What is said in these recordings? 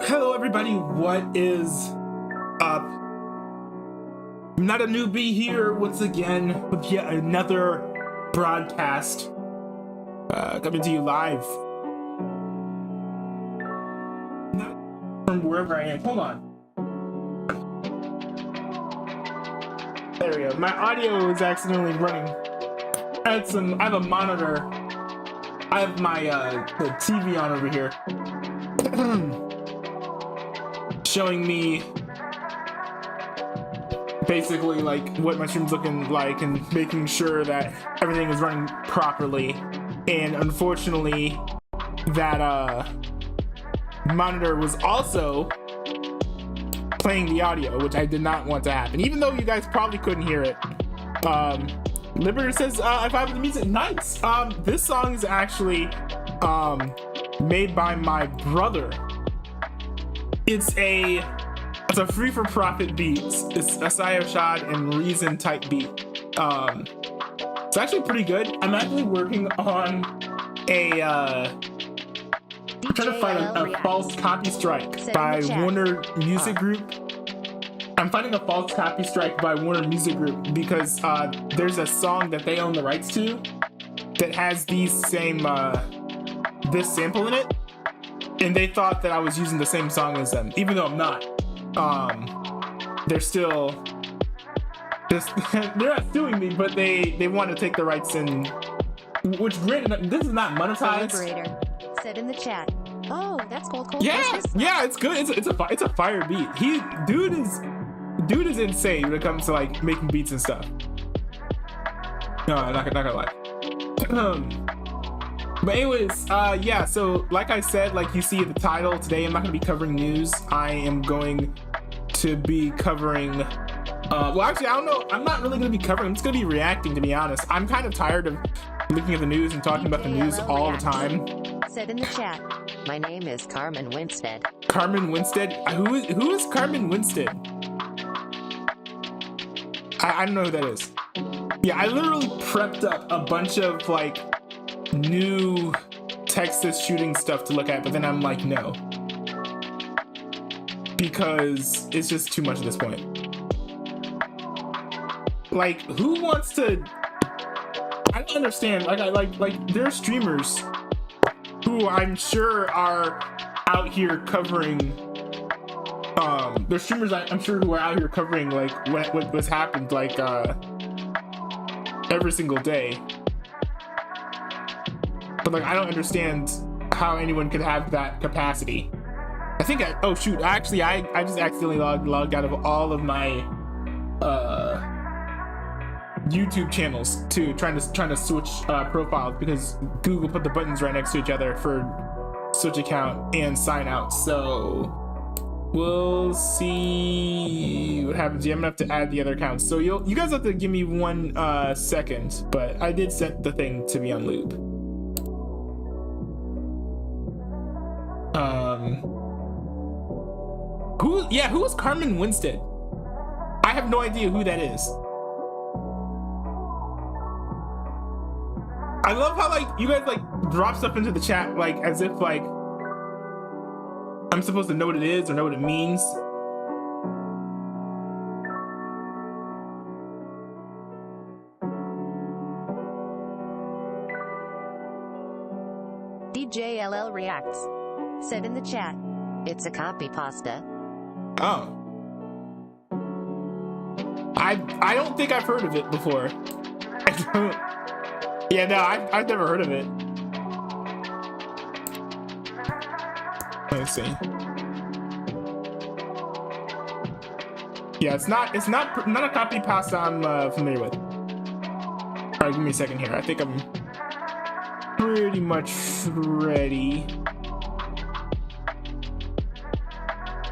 Hello everybody, what is up? I'm not a newbie here once again with yet another broadcast coming to you live from wherever I am. Hold on. There we go. My audio is accidentally running. I have a monitor. I have my the TV on over here. Showing me basically like what my stream's looking like and making sure that everything is running properly. And unfortunately, that monitor was also playing the audio, which I did not want to happen, even though you guys probably couldn't hear it. Liberator says, if I have the music, nice. This song is actually made by my brother. It's a free for profit beat. It's a Shad and Reason type beat. It's actually pretty good. I'm actually working on a I'm trying to find a false copy strike by Warner Music Group. I'm finding a false copy strike by Warner Music Group because there's a song that they own the rights to that has these same this sample in it. And they thought that I was using the same song as them, even though I'm not. They're still just they're not suing me, but they want to take the rights in. Which granted, this is not monetized. Liberator said in the chat. Oh, that's cold. Yeah, yeah, it's good. It's a fire beat. Dude is insane when it comes to like making beats and stuff. No, I'm not gonna lie. But anyways, yeah, so like I said, like you see in the title, today I'm not going to be covering news. I am going to be covering, well actually I don't know, I'm not really going to be covering, I'm just going to be reacting, to be honest. I'm kind of tired of looking at the news and talking about the news all the time. Said in the chat, my name is Carmen Winstead. Carmen Winstead? Who is Carmen Winstead? I don't know who that is. Yeah, I literally prepped up a bunch of like new Texas shooting stuff to look at, but then I'm like, no, because it's just too much at this point. Like, who wants to? I don't understand. Like there are streamers who I'm sure are out here covering. There's streamers I'm sure who are out here covering like what's happened like every single day. But like, I don't understand how anyone could have that capacity. I think oh shoot, actually I just accidentally logged out of all of my YouTube channels too, trying to switch profiles because Google put the buttons right next to each other for switch account and sign out. So we'll see what happens. Yeah, I'm gonna have to add the other accounts. So you guys have to give me 1 second, but I did set the thing to be on loop. Who is Carmen Winstead? I have no idea who that is. I love how like you guys like drop stuff into the chat like as if like I'm supposed to know what it is or know what it means. DJLL reacts. Said in the chat, it's a copy pasta. Oh. I don't think I've heard of it before. I don't. Yeah, no, I've never heard of it. Let's see. Yeah, it's not a copy pasta I'm familiar with. All right, give me a second here. I think I'm pretty much ready.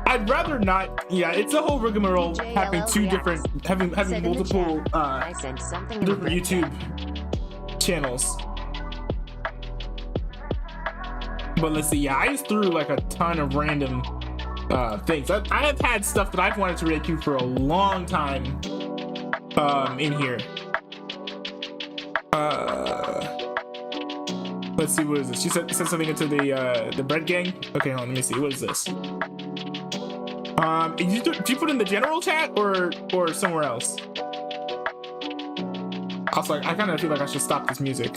I'd rather not. Yeah, it's a whole rigmarole having two different, having multiple different YouTube channels. But let's see. Yeah, I just threw like a ton of random things. I have had stuff that I've wanted to react to for a long time in here. Let's see, what is this? She said something into the Breadgang. Okay, hold on, let me see. What is this? Did you put in the general chat or somewhere else? Also, I kind of feel like I should stop this music.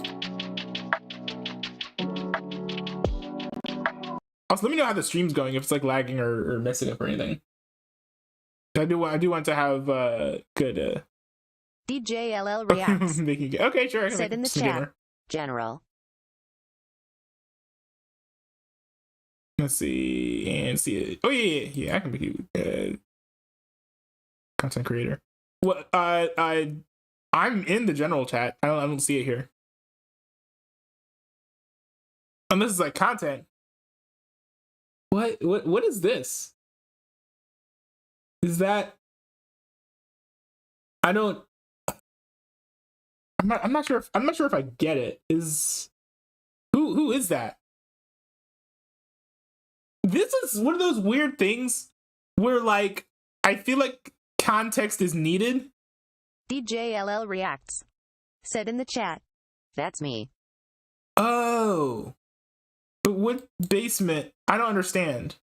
Also, let me know how the stream's going, if it's like lagging or messing up or anything. I do want to have good. DJLL reacts. Okay, sure. I can Said in the chat. General. Let's see and see it. Oh yeah. I can make you content creator. What? I'm in the general chat. I don't see it here. Unless it's like content. What is this? Is that? I'm not sure if I get it. Who is that? This is one of those weird things where, like, I feel like context is needed. DJLL reacts. Said in the chat. That's me. Oh. But what basement? I don't understand.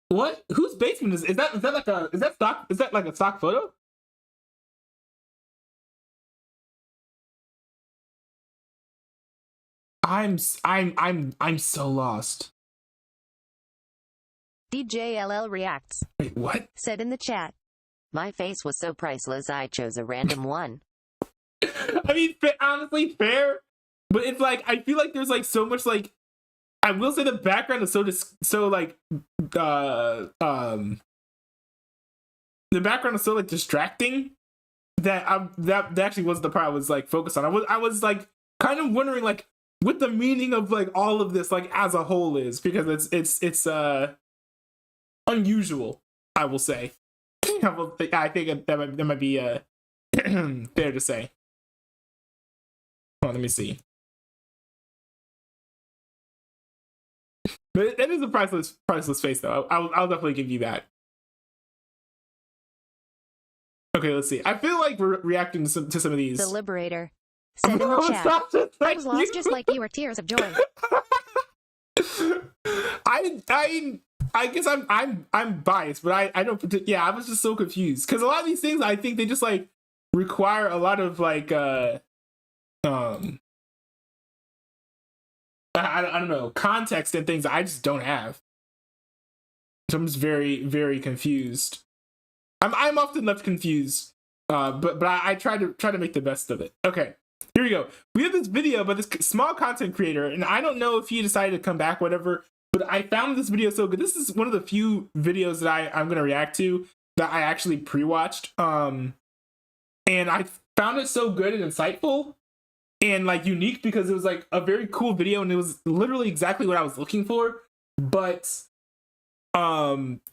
What? Whose basement is that like a stock photo? I'm so lost. DJLL reacts. Wait, what? Said in the chat. My face was so priceless I chose a random one. I mean, honestly, fair. But it's like, I feel like there's like so much, like, I will say the background is the background is so like distracting that that actually was the part I was like focused on. I was like kind of wondering like what the meaning of like all of this like as a whole is, because it's unusual, I will say. I think that might be fair to say. Hold on, let me see. But it is a priceless face, though. I'll definitely give you that. Okay, let's see. I feel like we're reacting to some of these. The Liberator said in the chat. I was lost just like you were, tears of joy. I guess I'm biased, but I don't. Yeah, I was just so confused because a lot of these things I think they just like require a lot of like I don't know, context and things I just don't have. So I'm just very, very confused. I'm often left confused, but I try to make the best of it. Okay, here we go. We have this video by this small content creator, and I don't know if he decided to come back, whatever. But I found this video so good. This is one of the few videos that I'm gonna react to that I actually pre-watched. And I found it so good and insightful and like unique because it was like a very cool video and it was literally exactly what I was looking for. But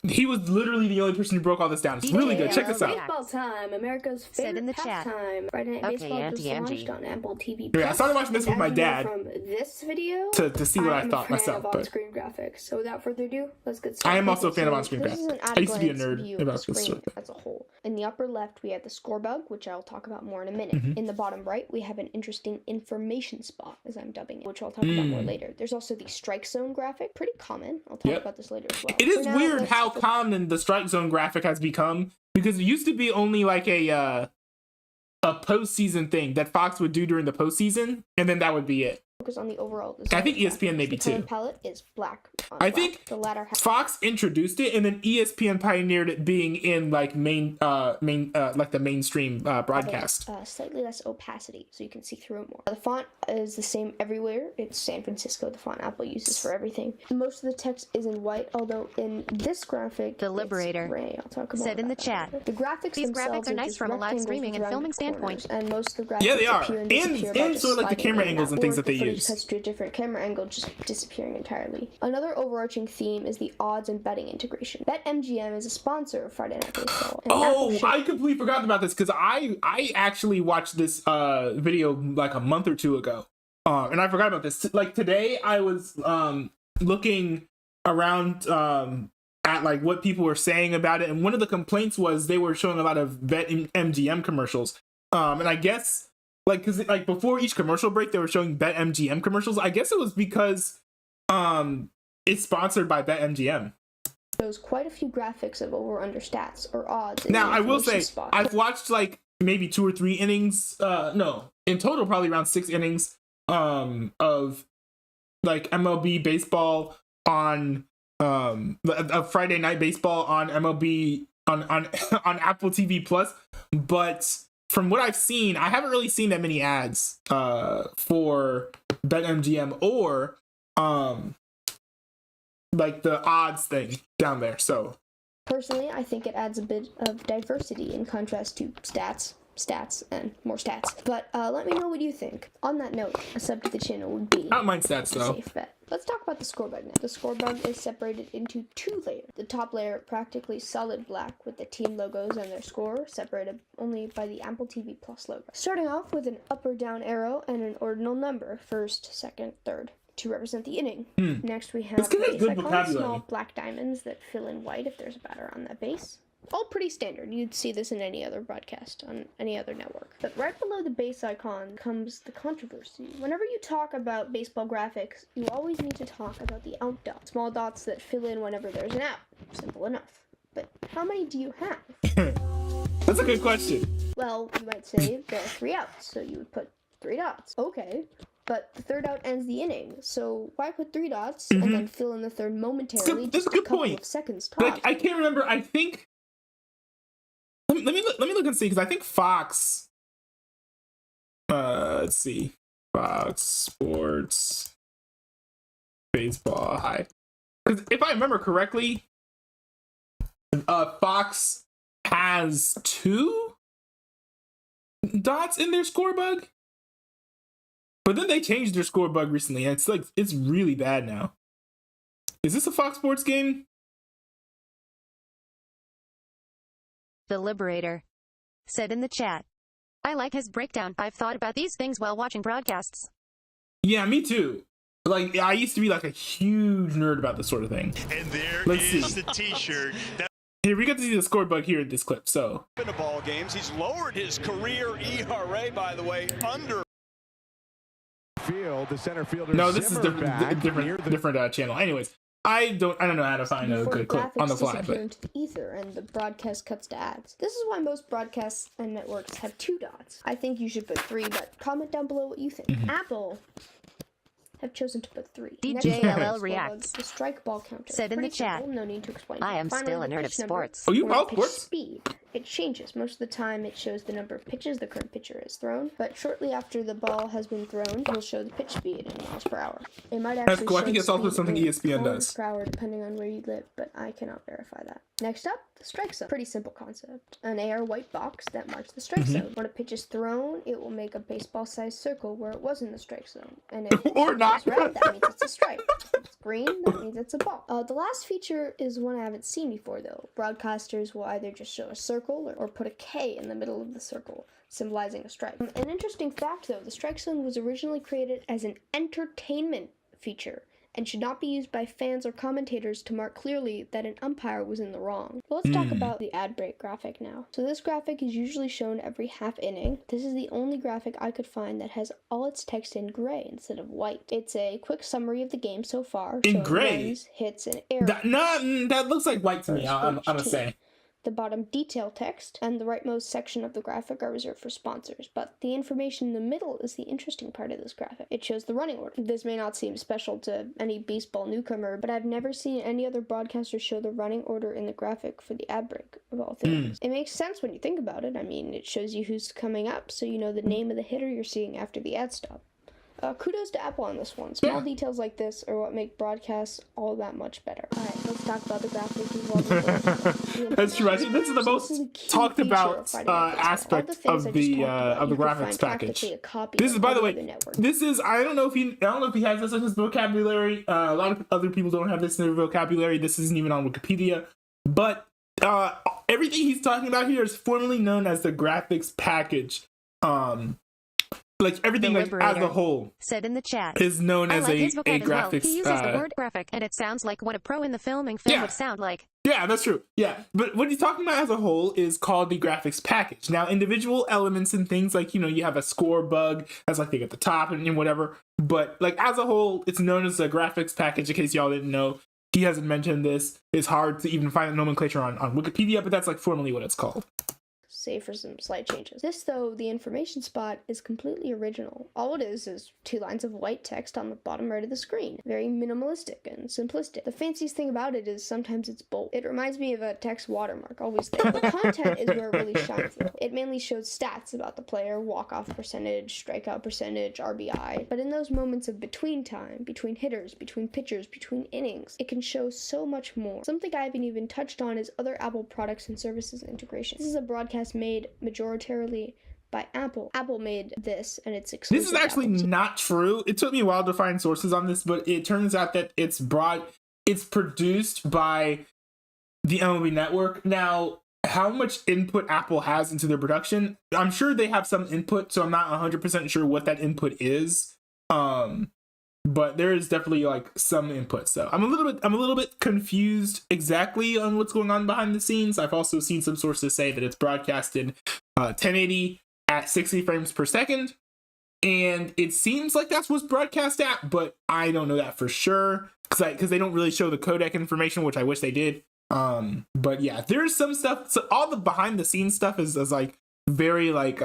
he was literally the only person who broke all this down. It's really good. Check this out. Baseball time, America's favorite pastime. Friday Night Baseball just launched on Apple TV+. Yeah, I started watching this with my dad from this video to see what I thought myself. But on-screen graphics. So without further ado, let's get started. I am also a fan of on-screen graphics. I used to be a nerd about this stuff. As a whole. In the upper left, we have the score bug, which I'll talk about more in a minute. In the bottom right, we have an interesting information spot, as I'm dubbing it, which I'll talk about more later. There's also the strike zone graphic, pretty common. I'll talk about this later as well. It is weird how common the strike zone graphic has become, because it used to be only like a postseason thing that Fox would do during the postseason, and then that would be it. Focus on the overall design. I think ESPN maybe too. The palette is black. I think the latter Fox introduced it, and then ESPN pioneered it being in like like the mainstream broadcast. Slightly less opacity, so you can see through it more. The font is the same everywhere. It's San Francisco, the font Apple uses for everything. Most of the text is in white, although in this graphic, the Liberator it's gray. I'll talk about said in the chat. The graphics These graphics are nice from a live streaming and filming standpoint. And most of the graphics they are. appear and disappear And sort of like the camera angles and things that they use. Cuts to a different camera angle, just disappearing entirely. Another overarching theme is the odds and betting integration. BetMGM is a sponsor of Friday Night Baseball. Oh, I completely forgot about this because I actually watched this video like a month or two ago, and I forgot about this. Like today, I was looking around at like what people were saying about it, and one of the complaints was they were showing a lot of BetMGM commercials, and I guess like, because like before each commercial break, they were showing BetMGM commercials. I guess it was because it's sponsored by BetMGM. Shows quite a few graphics of over/under stats or odds. Now, I will say, spot. I've watched like maybe 2 or 3 innings. No, in total, probably around 6 innings of like MLB baseball on Friday night baseball on MLB on Apple TV Plus. But from what I've seen, I haven't really seen that many ads for BetMGM or like the odds thing down there. So personally, I think it adds a bit of diversity in contrast to stats, and more stats. But let me know what you think. On that note, a sub to the channel would be I don't mind stats though. Safe bet. Let's talk about the score bug now. The score bug is separated into 2 layers. The top layer practically solid black with the team logos and their score separated only by the Apple TV Plus logo. Starting off with an up or down arrow and an ordinal number, first, second, third, to represent the inning. Next we have base icons, small black diamonds that fill in white if there's a batter on that base. All pretty standard. You'd see this in any other broadcast on any other network. But right below the base icon comes the controversy. Whenever you talk about baseball graphics, you always need to talk about the out dots. Small dots that fill in whenever there's an out. Simple enough. But how many do you have? That's a good question. Well, you might say there are 3 outs, so you would put 3 dots. Okay. But the third out ends the inning, so why put 3 dots and then fill in the third momentarily? That's a good point. Of seconds tops. Like, I can't remember. I think. Let me look and see, because I think Fox. Let's see, Fox Sports Baseball High. Because if I remember correctly, Fox has 2 dots in their score bug. But then they changed their score bug recently, and it's really bad now. Is this a Fox Sports game? The Liberator said in the chat, I like his breakdown. I've thought about these things while watching broadcasts. Yeah, me too. Like, I used to be like a huge nerd about this sort of thing. And there Let's is see. the t-shirt. Here, we got to see the score bug here in this clip, so. In the ball games, he's lowered his career ERA, by the way, under field. The center fielder. No, this is different channel. Anyways, I don't know how to find a good clip on the fly, but into the ether and the broadcast cuts to ads. This is why most broadcasts and networks have 2 dots. I think you should put 3, but comment down below what you think. Apple have chosen to put 3. DJLL reacts. The strike ball counter. Said in the Pretty chat, simple, no need to explain. I am Finally, still a the nerd pitch of number, sports. Oh, you or love pitch sports? speed. It changes. Most of the time it shows the number of pitches the current pitcher has thrown, but shortly after the ball has been thrown, it will show the pitch speed in miles per hour. It might actually cool. I show think it's the also speed something in ESPN kilometers does. per hour depending on where you live, but I cannot verify that. Next up, the strike zone. Pretty simple concept. An AR white box that marks the strike zone. When a pitch is thrown, it will make a baseball-sized circle where it was in the strike zone. And if Or not. it's red, that means it's a strike. If it's green, that means it's a ball. The last feature is one I haven't seen before, though. Broadcasters will either just show a circle or put a K in the middle of the circle, symbolizing a strike. An interesting fact, though, the strike zone was originally created as an entertainment feature and should not be used by fans or commentators to mark clearly that an umpire was in the wrong. But let's talk about the ad break graphic now. So this graphic is usually shown every half inning. This is the only graphic I could find that has all its text in gray instead of white. It's a quick summary of the game so far. In gray? Runs, hits, and errors. That looks like white to me, I'm gonna say. The bottom detail text and the rightmost section of the graphic are reserved for sponsors, but the information in the middle is the interesting part of this graphic. It shows the running order. This may not seem special to any baseball newcomer, but I've never seen any other broadcaster show the running order in the graphic for the ad break, of all things. It makes sense when you think about it. I mean, it shows you who's coming up, so you know the name of the hitter you're seeing after the ad stop. Kudos to Apple on this one. Small details like this are what make broadcasts all that much better. Alright, let's talk about the graphics involved. That's true. I think this is the most talked about aspect of the graphics package. This is, by the way, this is, I don't know if he has this in his vocabulary. A lot of other people don't have this in their vocabulary. This isn't even on Wikipedia, but everything he's talking about here is formally known as the graphics package. like everything The like as a Liberator whole said in the chat. is known I as like a his vocab as well. graphics. He uses the word graphic, and it sounds like what a pro in the filming film Yeah. would sound like. Yeah, that's true. Yeah, but what he's talking about as a whole is called the graphics package. Now, individual elements and things like, you know, you have a score bug that's like at the top and whatever. But like as a whole, it's known as the graphics package. In case y'all didn't know, he hasn't mentioned this. It's hard to even find the nomenclature on Wikipedia, but that's like formally what it's called. Save for some slight changes. This, though, the information spot is completely original. All it is 2 lines of white text on the bottom right of the screen. Very minimalistic and simplistic. The fanciest thing about it is sometimes it's bold. It reminds me of a text watermark, always there. The content is where it really shines, though. It mainly shows stats about the player, walk-off percentage, strikeout percentage, RBI. But in those moments of between time, between hitters, between pitchers, between innings, it can show so much more. Something I haven't even touched on is other Apple products and services integration. This is a broadcast made majoritarily by Apple. Apple made this, and it's exclusive. This is actually not true. It took me a while to find sources on this, but it turns out that it's produced by the MLB network. Now, how much input Apple has into their production, I'm sure they have some input, so I'm not 100% sure what that input is. But there is definitely like some input. So I'm a little bit confused exactly on what's going on behind the scenes. I've also seen some sources say that it's broadcasted 1080 at 60 frames per second. And it seems like that's what's broadcast at, but I don't know that for sure because they don't really show the codec information, which I wish they did. But yeah, there's some stuff. So all the behind the scenes stuff is like very like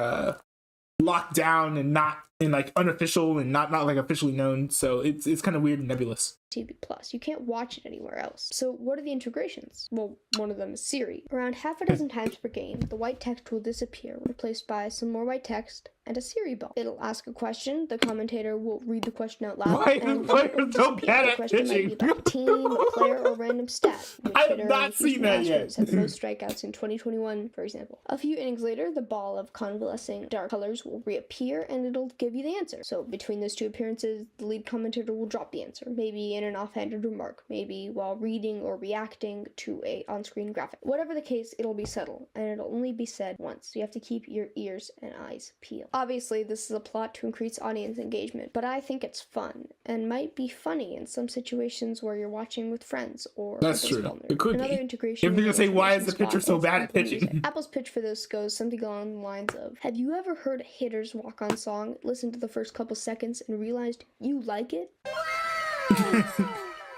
locked down and not and like unofficial and not like officially known. So it's kind of weird and nebulous. TV Plus. You can't watch it anywhere else. So what are the integrations? Well, one of them is Siri. Around half a dozen times per game, the white text will disappear, replaced by some more white text and a Siri bell. It'll ask a question, the commentator will read the question out loud, and players don't get the it question might be about a team, a player, or random stat. I have not seen that yet. Had the most strikeouts in 2021, for example. A few innings later, the ball of convalescing dark colors will reappear, and it'll give you the answer. So between those 2 appearances, the lead commentator will drop the answer, maybe in an offhanded remark, maybe while reading or reacting to a on-screen graphic. Whatever the case, it'll be subtle, and it'll only be said once. So you have to keep your ears and eyes peeled. Obviously, this is a plot to increase audience engagement, but I think it's fun, and might be funny in some situations where you're watching with friends or that's a true. baseball nerd. It could Another be. integration. If they're gonna say, why is the spot pitcher so bad at Apple pitching? Music. Apple's pitch for this goes something along the lines of, have you ever heard a hitter's walk-on song, listened to the first couple seconds, and realized you like it?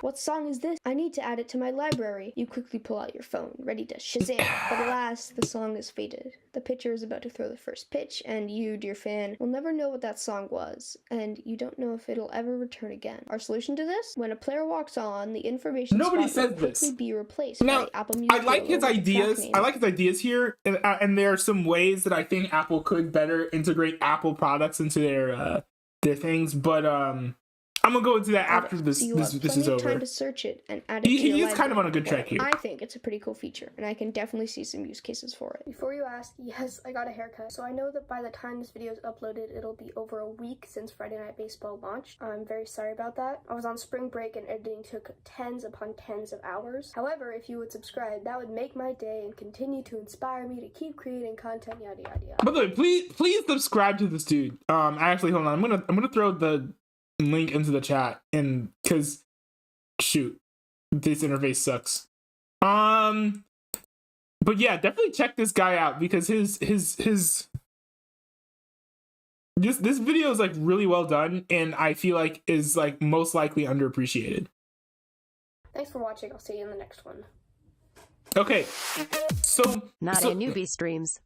What song is this? I need to add it to my library. You quickly pull out your phone, ready to Shazam. But alas, the song is faded. The pitcher is about to throw the first pitch, and you, dear fan, will never know what that song was, and you don't know if it'll ever return again. Our solution to this? When a player walks on, the information Nobody spot will said this. quickly be replaced Now, by the Apple Music I like his logo with the track ideas. name. I like his ideas here, and there are some ways that I think Apple could better integrate Apple products into their things. But I'm gonna go into that after this is over. Time to search it and add it to your He is kind of on a library. good track here. I think it's a pretty cool feature, and I can definitely see some use cases for it. Before you ask, yes, I got a haircut, so I know that by the time this video is uploaded, it'll be over a week since Friday Night Baseball launched. I'm very sorry about that. I was on spring break and editing took tens upon tens of hours. However, if you would subscribe, that would make my day and continue to inspire me to keep creating content, yada yada yada. By the way, please subscribe to this dude. Actually, hold on. I'm gonna throw the link into the chat, and because shoot, this interface sucks. But yeah, definitely check this guy out because his this video is like really well done, and I feel like is like most likely underappreciated. Thanks for watching. I'll see you in the next one. Okay, so Notanewbie streams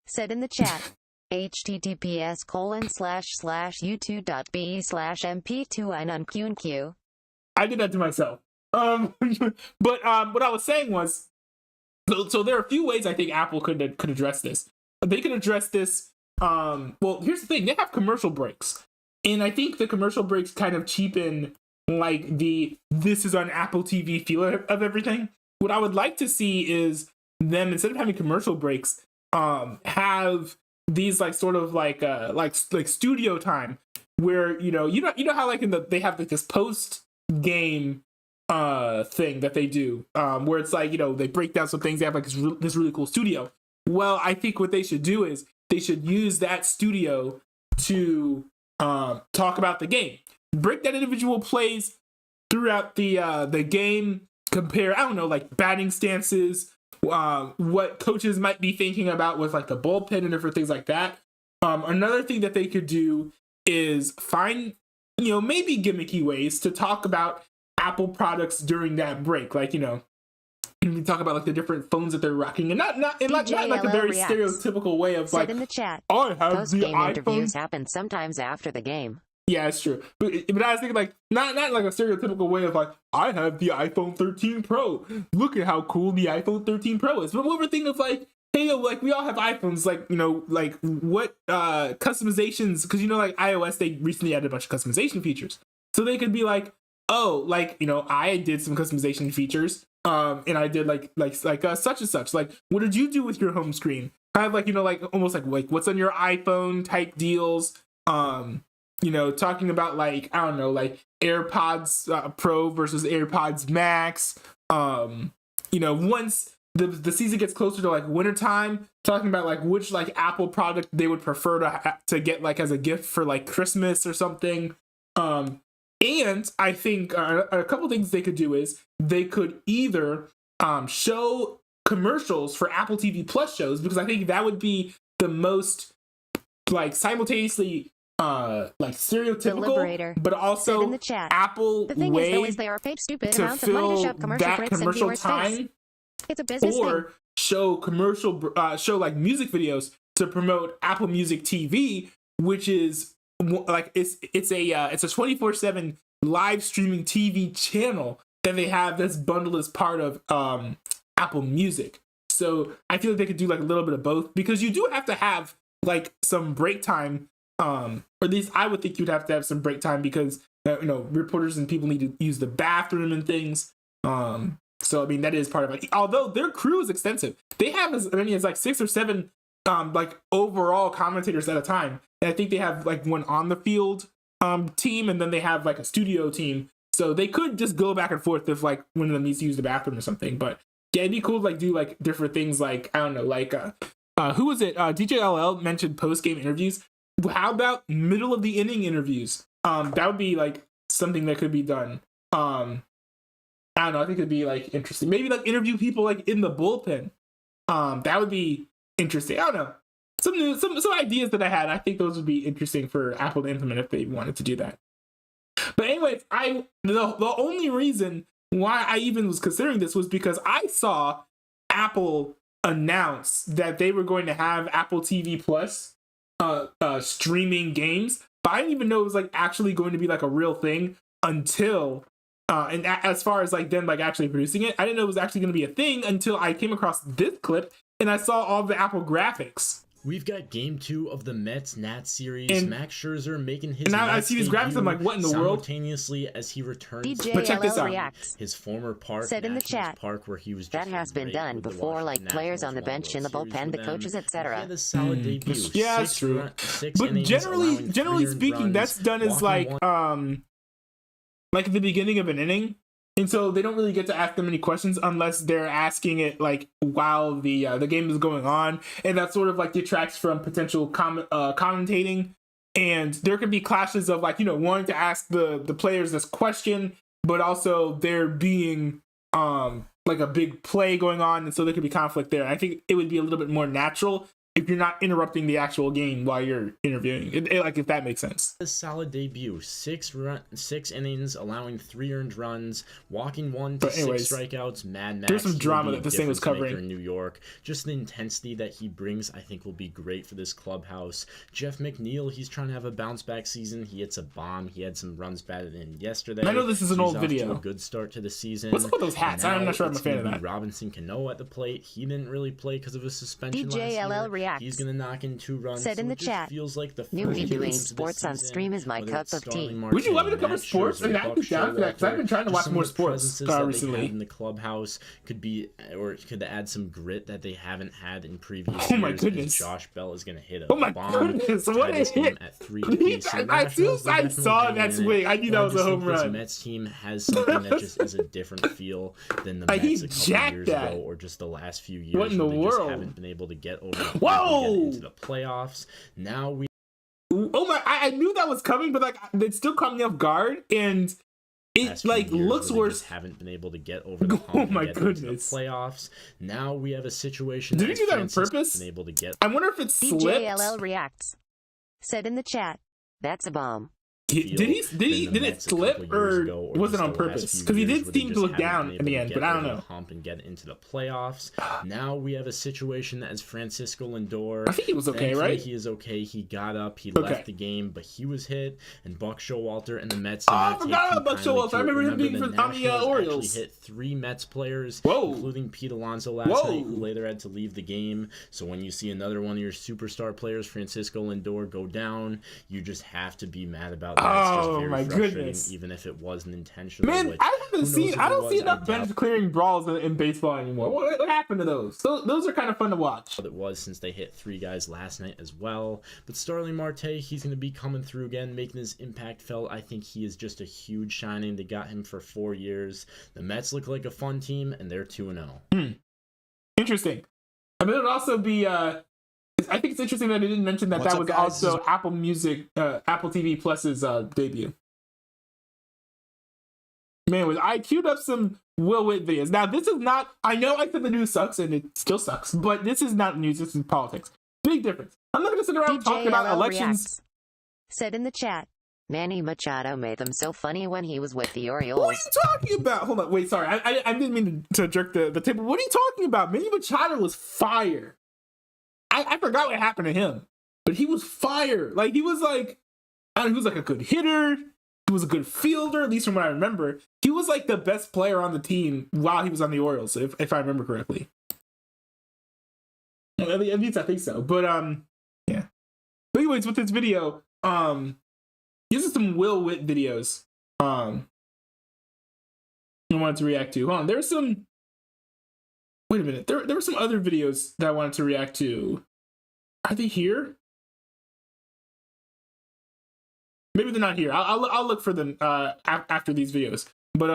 said in the chat. https://youtube.be/mp2inunqnq. I did that to myself. But what I was saying was, so there are a few ways I think Apple could address this. They could address this. Well, here's the thing: they have commercial breaks, and I think the commercial breaks kind of cheapen like this is on Apple TV feel of everything. What I would like to see is them, instead of having commercial breaks, have these like sort of like studio time where you know how like they have like this post game thing that they do where it's like they break down some things. They have like this really cool studio. Well, I think what they should do is they should use that studio to talk about the game. Break that individual plays throughout the game. Compare, I don't know, like batting stances, what coaches might be thinking about with like the bullpen and different things like that. Another thing that they could do is find, maybe gimmicky ways to talk about Apple products during that break. Like, you talk about like the different phones that they're rocking, and not like a very stereotypical way of like, in the chat. I have the Post-game iPhone. interviews happen sometimes after the game. Yeah, it's true. But I was thinking like not like a stereotypical way of like, I have the iPhone 13 Pro. Look at how cool the iPhone 13 Pro is. But what we're thinking of like, hey, like we all have iPhones, like, like what customizations, because like iOS, they recently added a bunch of customization features. So they could be like, oh, like, I did some customization features, and I did like such and such. Like, what did you do with your home screen? Kind of like, like almost like what's on your iPhone type deals. Talking about like, I don't know, like AirPods Pro versus AirPods Max. Once the season gets closer to like wintertime, talking about like which like Apple product they would prefer to get like as a gift for like Christmas or something. And I think a couple things they could do is they could either show commercials for Apple TV Plus shows, because I think that would be the most like simultaneously like stereotypical, but also in the chat. Apple the thing way is, though, is they are paid stupid to amounts of money to fill shove commercial that breaks in commercial viewers' time, face. It's a business or thing. show show like music videos to promote Apple Music TV, which is like it's a 24/7 live streaming TV channel that they have that's bundled as part of Apple Music. So I feel like they could do like a little bit of both, because you do have to have like some break time. Or at least I would think you'd have to have some break time, because reporters and people need to use the bathroom and things. So I mean, that is part of it. Although their crew is extensive, they have as many as like 6 or 7 like overall commentators at a time. And I think they have like one on the field team, and then they have like a studio team. So they could just go back and forth if like one of them needs to use the bathroom or something. But yeah, it'd be cool to like do like different things, like I don't know, like who was it? DJLL mentioned post-game interviews. How about middle of the inning interviews? That would be like something that could be done. I don't know. I think it'd be like interesting. Maybe like interview people like in the bullpen. That would be interesting. I don't know. Some ideas that I had. I think those would be interesting for Apple to implement if they wanted to do that. But anyways, the only reason why I even was considering this was because I saw Apple announce that they were going to have Apple TV Plus streaming games, but I didn't even know it was like actually going to be like a real thing until and as far as like them like actually producing it, I didn't know it was actually going to be a thing until I came across this clip and I saw all the Apple graphics. We've got Game 2 of the Mets-Nats series. And Max Scherzer making his now I Mets see these graphics. I'm like, what in the world? Simultaneously as he returns But check this DJLL out. reacts. his former park, Said in the Nationals chat. Park, where he was That just has been great done with the before, like Washington players on the Nationals, bench, in the won World bullpen, Series the with coaches, them. etc. He had a solid debut. Yeah, that's true. But generally speaking, that's done as like at the beginning of an inning. And so they don't really get to ask them any questions unless they're asking it like while the game is going on, and that sort of like detracts from potential commentating. And there could be clashes of like wanting to ask the players this question, but also there being like a big play going on, and so there could be conflict there. I think it would be a little bit more natural if you're not interrupting the actual game while you're interviewing. Like if that makes sense. A solid debut. 6 innings, allowing 3 earned runs, walking 1 to 6 strikeouts. Mad Max. There's some drama that this thing was covering in New York. Just the intensity that he brings, I think, will be great for this clubhouse. Jeff McNeil, he's trying to have a bounce back season. He hits a bomb. He had some runs batted in yesterday. I know this is an old He's off video. to a good start to the season. What's up with those hats? I'm not sure I'm a fan of that. Robinson Cano at the plate. He didn't really play because of a suspension DJLL last year. reacts. He's gonna knock in 2 runs. Said in the chat. Feels like the Newbie doing first sports on stream is my cup of tea. Would you want me to cover sports? I mean, I'd be down for that because I've been trying to watch more sports recently. In the clubhouse could be, or could add some grit that they haven't had in previous years. Oh my goodness! Josh Bell is gonna hit a bomb. Goodness! What a hit! At 3 As soon as I saw that swing, I knew that was a home run. This Mets team has something that just is a different feel than the Mets a couple years ago, or just the last few years. What in the world? Just haven't been able to get over. Whoa! Into the playoffs. Now we. oh my, I knew that was coming, but like it still caught me off guard, and it like looks worse. Just haven't been able to get over the hump. Oh my and get into the goodness! playoffs. Now we have a situation. Did he do that on purpose? Been able to get. I wonder if it slipped. DJLL reacts. Said in the chat, "That's a bomb." Did it slip or was it on purpose? Because he did seem to look down in the end, but I don't know. Hump and get into the playoffs. Now we have a situation that is Francisco Lindor. I think he was okay, right? He is okay. He got up. He left the game, but he was hit. And Buck Showalter and the Mets. I forgot about Buck Showalter. I remember him being on the Orioles. Actually hit 3 Mets players, Whoa. including Pete Alonso last night, who later had to leave the game. So when you see another one of your superstar players, Francisco Lindor, go down, you just have to be mad about that. Oh my goodness! Even if it wasn't intentional. Man, I don't see enough bench clearing brawls in baseball anymore. What happened to those? Those are kind of fun to watch. It was, since they hit 3 guys last night as well. But Starling Marte, he's going to be coming through again, making his impact felt. I think he is just a huge shining. They got him for 4 years. The Mets look like a fun team, and they're 2-0. Interesting. I mean, it would also be. I think it's interesting that they didn't mention that was also Apple Music, Apple TV Plus's debut. Man, I queued up some Will Witt videos. Now, this is not. I know I said the news sucks, and it still sucks, but this is not news. This is politics. Big difference. I'm not going to sit around talking about elections. Reacts. Said in the chat, Manny Machado made them so funny when he was with the Orioles. What are you talking about? Hold on, wait, sorry. I didn't mean to jerk the table. What are you talking about? Manny Machado was fire. I forgot what happened to him, but he was fire. Like, he was like, I don't know, he was like a good hitter. He was a good fielder, at least from what I remember. He was like the best player on the team while he was on the Orioles, if I remember correctly. At least I think so. But yeah. But anyways, with this video, these are some Will Witt videos. I wanted to react to. Hold on, there's some. Wait a minute. There were some other videos that I wanted to react to. Are they here? Maybe they're not here. I'll look for them after these videos. But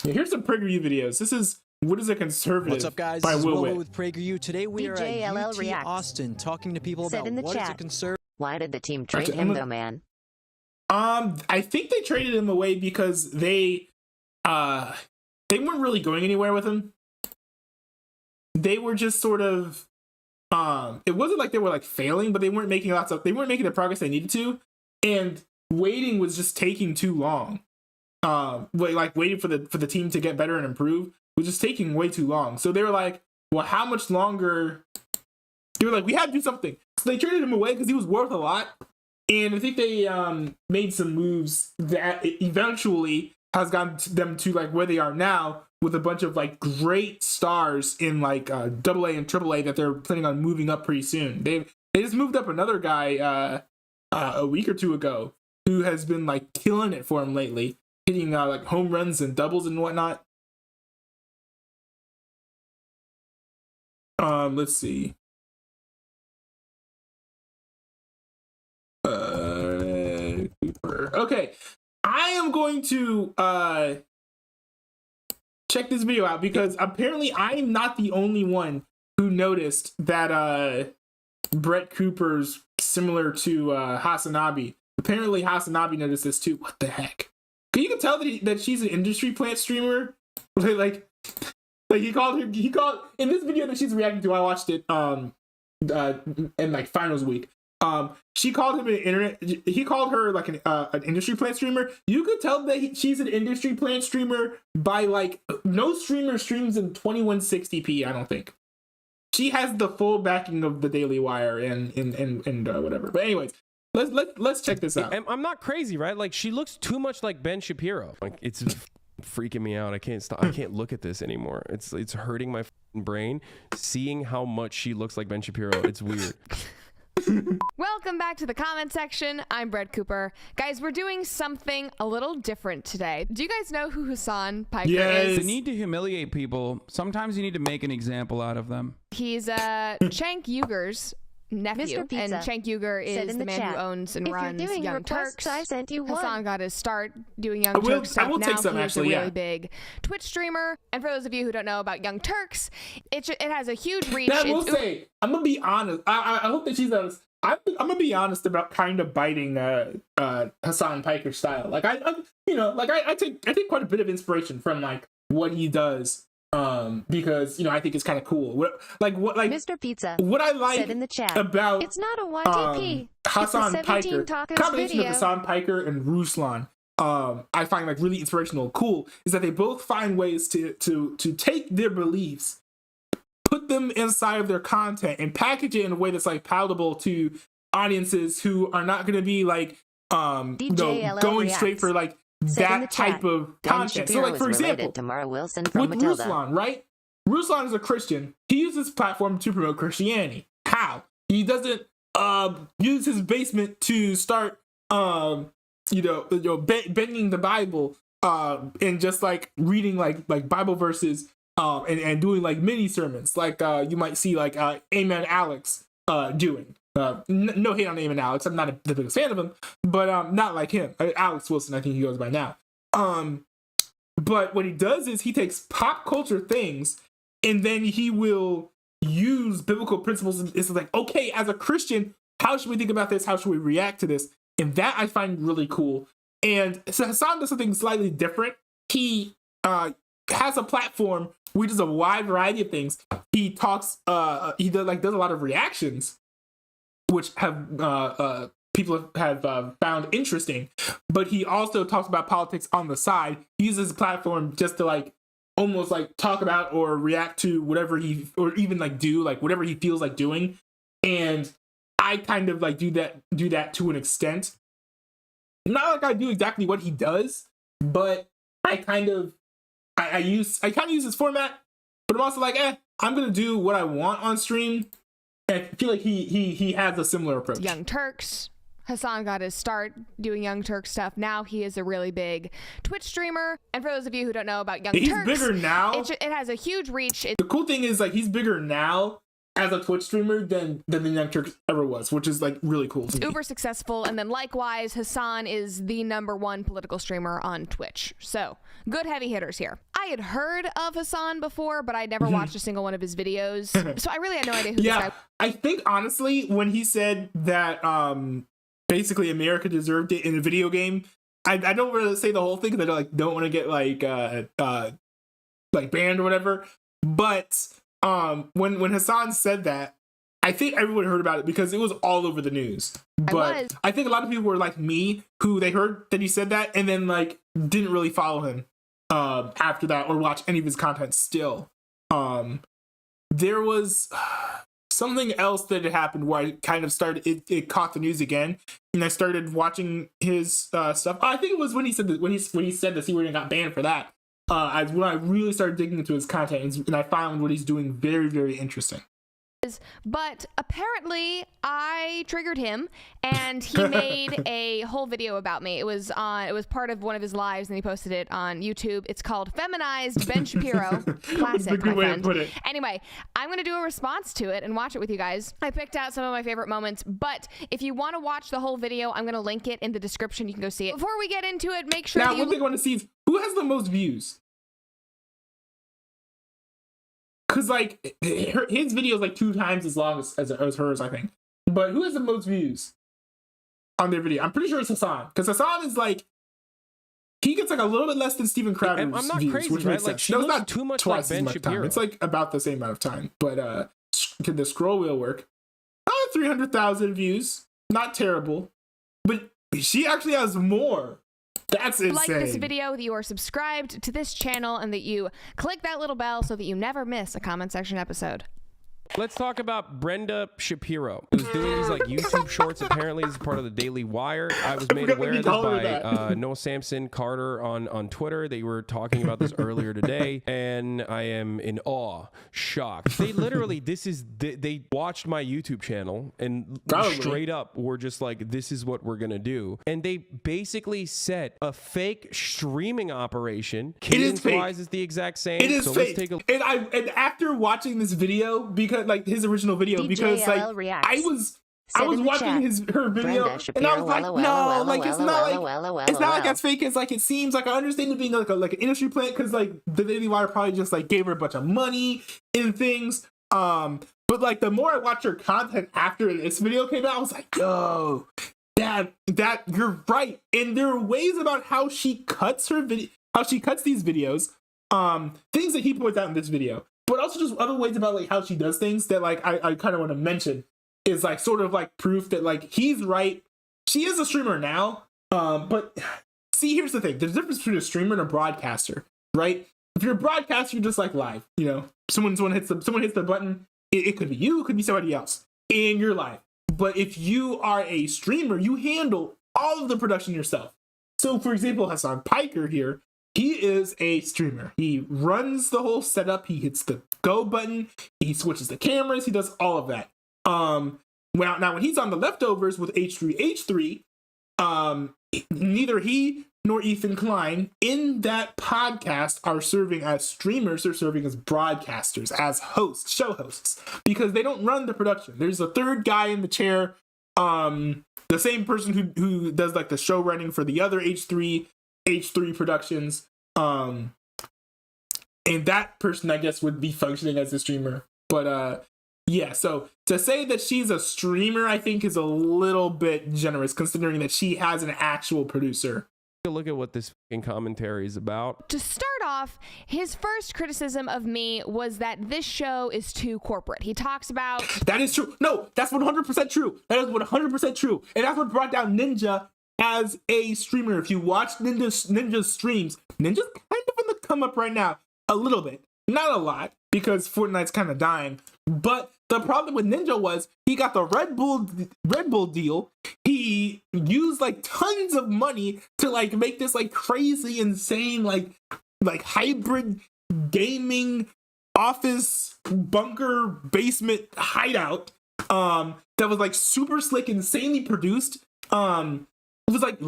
yeah, here's some PragerU videos. This is What is a Conservative? What's up, guys? By This is Will Will Witt. with PragerU. Today we are DJLL at UT reacts. Austin talking to people Said about in the what is a chat. conservative. Why did the team trade Okay, him though, man? I think they traded him away because they weren't really going anywhere with him. They were just sort of it wasn't like they were like failing, but they weren't making the progress they needed to, and waiting was just taking too long. Waiting for the team to get better and improve was just taking way too long. So they were like, well, how much longer? They were like, we had to do something. So they traded him away because he was worth a lot. And I think they made some moves that eventually has gotten them to like where they are now, with a bunch of like great stars in like AA and AAA that they're planning on moving up pretty soon. They just moved up another guy a week or two ago who has been like killing it for him lately, hitting like home runs and doubles and whatnot. Let's see. Okay, I am going to check this video out because apparently I'm not the only one who noticed that Brett Cooper's similar to Hasanabi. Apparently Hasanabi noticed this too. What the heck? You can tell that she's an industry plant streamer. Like he called in this video that she's reacting to. I watched it in like finals week. She called him he called her like an industry plant streamer. You could tell that she's an industry plant streamer by like, no streamer streams in 2160p, I don't think. She has the full backing of the Daily Wire and whatever. But anyways, let's check this out. I'm not crazy, right? Like, she looks too much like Ben Shapiro. Like, it's freaking me out. I can't stop. I can't look at this anymore. It's hurting my brain seeing how much she looks like Ben Shapiro. It's weird. Welcome back to the comment section. I'm Brett Cooper. Guys, we're doing something a little different today. Do you guys know who Hassan Piker is? The need to humiliate people. Sometimes you need to make an example out of them. He's Cenk Uygur's nephew, Mr. Pizza and Cenk Uygur said is in the the man chat, who owns and if you're runs doing Young requests, Turks. I sent you one. Hassan got his start doing Young Turks stuff. I will Now take some, he's actually, a really yeah. big Twitch streamer. And for those of you who don't know about Young Turks, it has a huge reach. Now, I will say, I'm gonna be honest. I hope that she's honest. I'm gonna be honest about kind of biting Hassan Piker's style. Like I take quite a bit of inspiration from like what he does. Because I think it's kind of cool. Mr. Pizza what I like said in the chat about it's not a YTP. Hassan it's a 17 Piker, tacos combination video. of Hassan Piker and Ruslan, I find like really inspirational and cool is that they both find ways to take their beliefs, put them inside of their content, and package it in a way that's like palatable to audiences who are not going to be like DJLL going straight reacts. for like Said in the that type chat, of Ben content. So Shapiro like for is related example, to Mara Wilson from with Matilda. Ruslan, right? Ruslan is a Christian. He uses his platform to promote Christianity. How? He doesn't use his basement to start bending the Bible and just like reading like Bible verses and doing like mini sermons like you might see like Amen Alex doing. No hate on Amen Alex. I'm not the biggest fan of him, but not like him. Alex Wilson, I think he goes by now. But what he does is he takes pop culture things and then he will use biblical principles. It's like, okay, as a Christian, how should we think about this? How should we react to this? And that I find really cool. And so Hassan does something slightly different. He has a platform where he does a wide variety of things. He talks, he does a lot of reactions, which have people have found interesting. But he also talks about politics on the side. He uses his platform just to like almost like talk about or react to whatever or even like do like whatever he feels like doing. And I kind of like do that to an extent. Not like I do exactly what he does, but I kind of use his format, but I'm also like, I'm gonna do what I want on stream. And I feel like he has a similar approach. Young Turks. Hassan got his start doing Young Turks stuff. Now he is a really big Twitch streamer. And for those of you who don't know about Young Turks, he's bigger now. It has a huge reach. The cool thing is like he's bigger now as a Twitch streamer than the Young Turks ever was, which is like really cool to me. Uber successful. And then likewise, Hassan is the #1 political streamer on Twitch. So good heavy hitters here. I had heard of Hassan before, but I'd never watched a single one of his videos. So I really had no idea who this guy was. I think honestly, when he said that basically America deserved it in a video game, I don't really say the whole thing because I don't want to get like banned or whatever. But when Hassan said that, I think everyone heard about it because it was all over the news. But I think a lot of people were like me, who they heard that he said that and then like didn't really follow him after that or watch any of his content still. There was something else that had happened where I kind of started, it caught the news again, and I started watching his stuff. I think it was when he said that, when he said this, he really got banned for that. When I really started digging into his content, and I found what he's doing very, very interesting. But apparently I triggered him and he made a whole video about me. It was part of one of his lives and he posted it on YouTube. It's called Feminized Ben Shapiro. Classic. That's a good way to put it. Anyway, I'm going to do a response to it and watch it with you guys. I picked out some of my favorite moments, but if you want to watch the whole video, I'm going to link it in the description. You can go see it. Before we get into it, make sure now, that you... one thing I want to see is who has the most views? Because, like, his video is, like, 2 times as long as hers, I think. But who has the most views on their video? I'm pretty sure it's Hassan. Because Hassan is, like, he gets, like, a little bit less than Steven Crowder's I'm not views, crazy, which right? makes Like, sense. she No, it's looks not too much twice like as Ben much Shapiro. time. It's, like, about the same amount of time. But can the scroll wheel work? 300,000 views. Not terrible. But she actually has more. That's insane. Like this video, that you are subscribed to this channel, and that you click that little bell so that you never miss a comment section episode. Let's talk about Brenda Shapiro, who's doing these like YouTube shorts. Apparently, as part of the Daily Wire. I was made aware of this by Noah Sampson Carter on Twitter. They were talking about this earlier today, and I am in awe, shocked. They literally, they watched my YouTube channel and straight up were just like, "This is what we're gonna do," and they basically set a fake streaming operation. Cadence-wise is the exact same. It is so fake. Let's take a and after watching this video, because like his original video, because like reacts. I was watching her video and I was like, no, like it's not like as fake as like it seems. Like I understand it being like an industry plant because like the Daily Wire probably just like gave her a bunch of money and things, But like the more I watch her content after this video came out, I was like, yo, that you're right. And there are ways about how she cuts her video, how she cuts these videos, things that he points out in this video, but also just other ways about like how she does things that like I kind of want to mention is like sort of like proof that like he's right. She is a streamer now, but see, here's the thing: there's a difference between a streamer and a broadcaster, right? If you're a broadcaster, you're just like live. You know, someone hits the button. It could be you, it could be somebody else, and you're live. But if you are a streamer, you handle all of the production yourself. So, for example, Hassan Piker here, he is a streamer. He runs the whole setup. He hits the go button. He switches the cameras. He does all of that. Now when he's on the leftovers with H3H3, neither he nor Ethan Klein in that podcast are serving as streamers. They're serving as broadcasters, as hosts, show hosts, because they don't run the production. There's a third guy in the chair, the same person who does like the show running for the other H3 productions. And that person, I guess, would be functioning as a streamer. But yeah, so to say that she's a streamer, I think is a little bit generous, considering that she has an actual producer. Look at what this fucking commentary is about. To start off, his first criticism of me was that this show is too corporate. He talks about... That is true. No, that's 100% true. That is 100% true. And that's what brought down Ninja as a streamer. If you watch Ninja's streams, Ninja's kind of on the come up right now. A little bit. Not a lot, because Fortnite's kind of dying. But the problem with Ninja was he got the Red Bull deal. He used like tons of money to like make this like crazy, insane, like hybrid gaming office bunker basement hideout. That was like super slick, insanely produced. It was like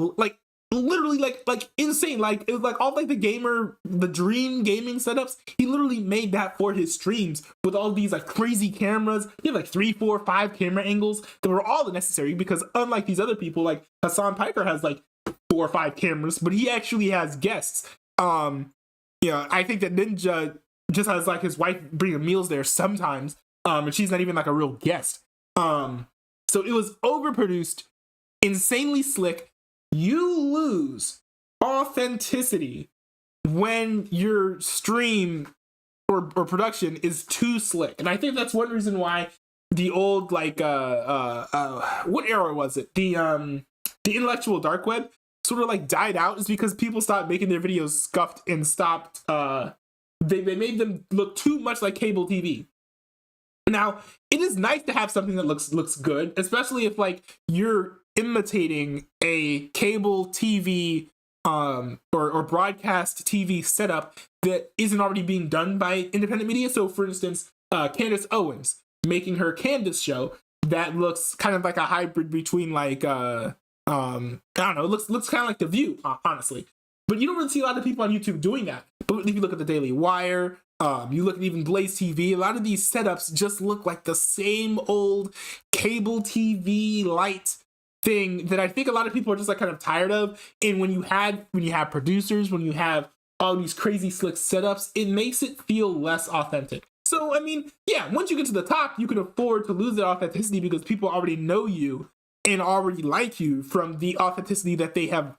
literally like insane. Like it was like all like the dream gaming setups. He literally made that for his streams with all these like crazy cameras. He had like 3, 4, 5 camera angles that were all necessary, because unlike these other people, like Hassan Piker has like 4 or 5 cameras, but he actually has guests. Yeah, I think that Ninja just has like his wife bringing meals there sometimes, and she's not even like a real guest. So it was overproduced, insanely slick. You lose authenticity when your stream or production is too slick. And I think that's one reason why the old like what era was it? The intellectual dark web sort of like died out, is because people stopped making their videos scuffed and stopped they made them look too much like cable TV. Now, it is nice to have something that looks good, especially if like you're imitating a cable TV or broadcast TV setup that isn't already being done by independent media. So for instance, Candace Owens making her Candace show that looks kind of like a hybrid between like I don't know, it looks kind of like The View, honestly. But you don't really see a lot of people on YouTube doing that. But if you look at the Daily Wire, you look at even Blaze TV, a lot of these setups just look like the same old cable TV light thing that I think a lot of people are just like kind of tired of. And when you have producers, when you have all these crazy slick setups, it makes it feel less authentic. So, I mean, yeah, once you get to the top, you can afford to lose that authenticity because people already know you and already like you from the authenticity that they have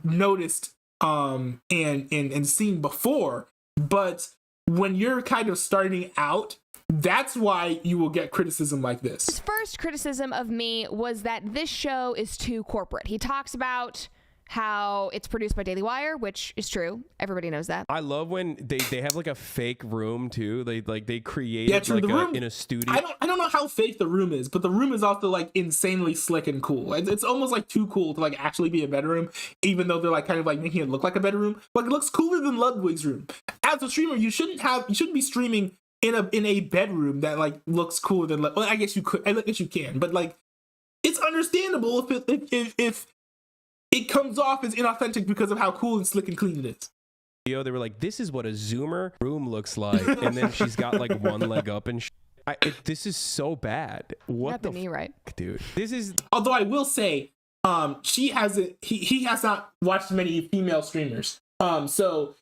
noticed and seen before. But when you're kind of starting out, that's why you will get criticism like this. His first criticism of me was that this show is too corporate. He talks about how it's produced by Daily Wire, which is true. Everybody knows that. I love when they have like a fake room too. They create true. like The room, in a studio. I don't know how fake the room is, but the room is also like insanely slick and cool. It's almost like too cool to like actually be a bedroom, even though they're like kind of like making it look like a bedroom. Like it looks cooler than Ludwig's room. As a streamer, you shouldn't be streaming in a bedroom that like looks cooler than. Well, I guess you could. I guess you can, but like it's understandable if it comes off as inauthentic because of how cool and slick and clean it is. They were like, this is what a Zoomer room looks like, and then she's got like one leg up and this is so bad. What the me right, dude? This is. Although I will say, he has not watched many female streamers. So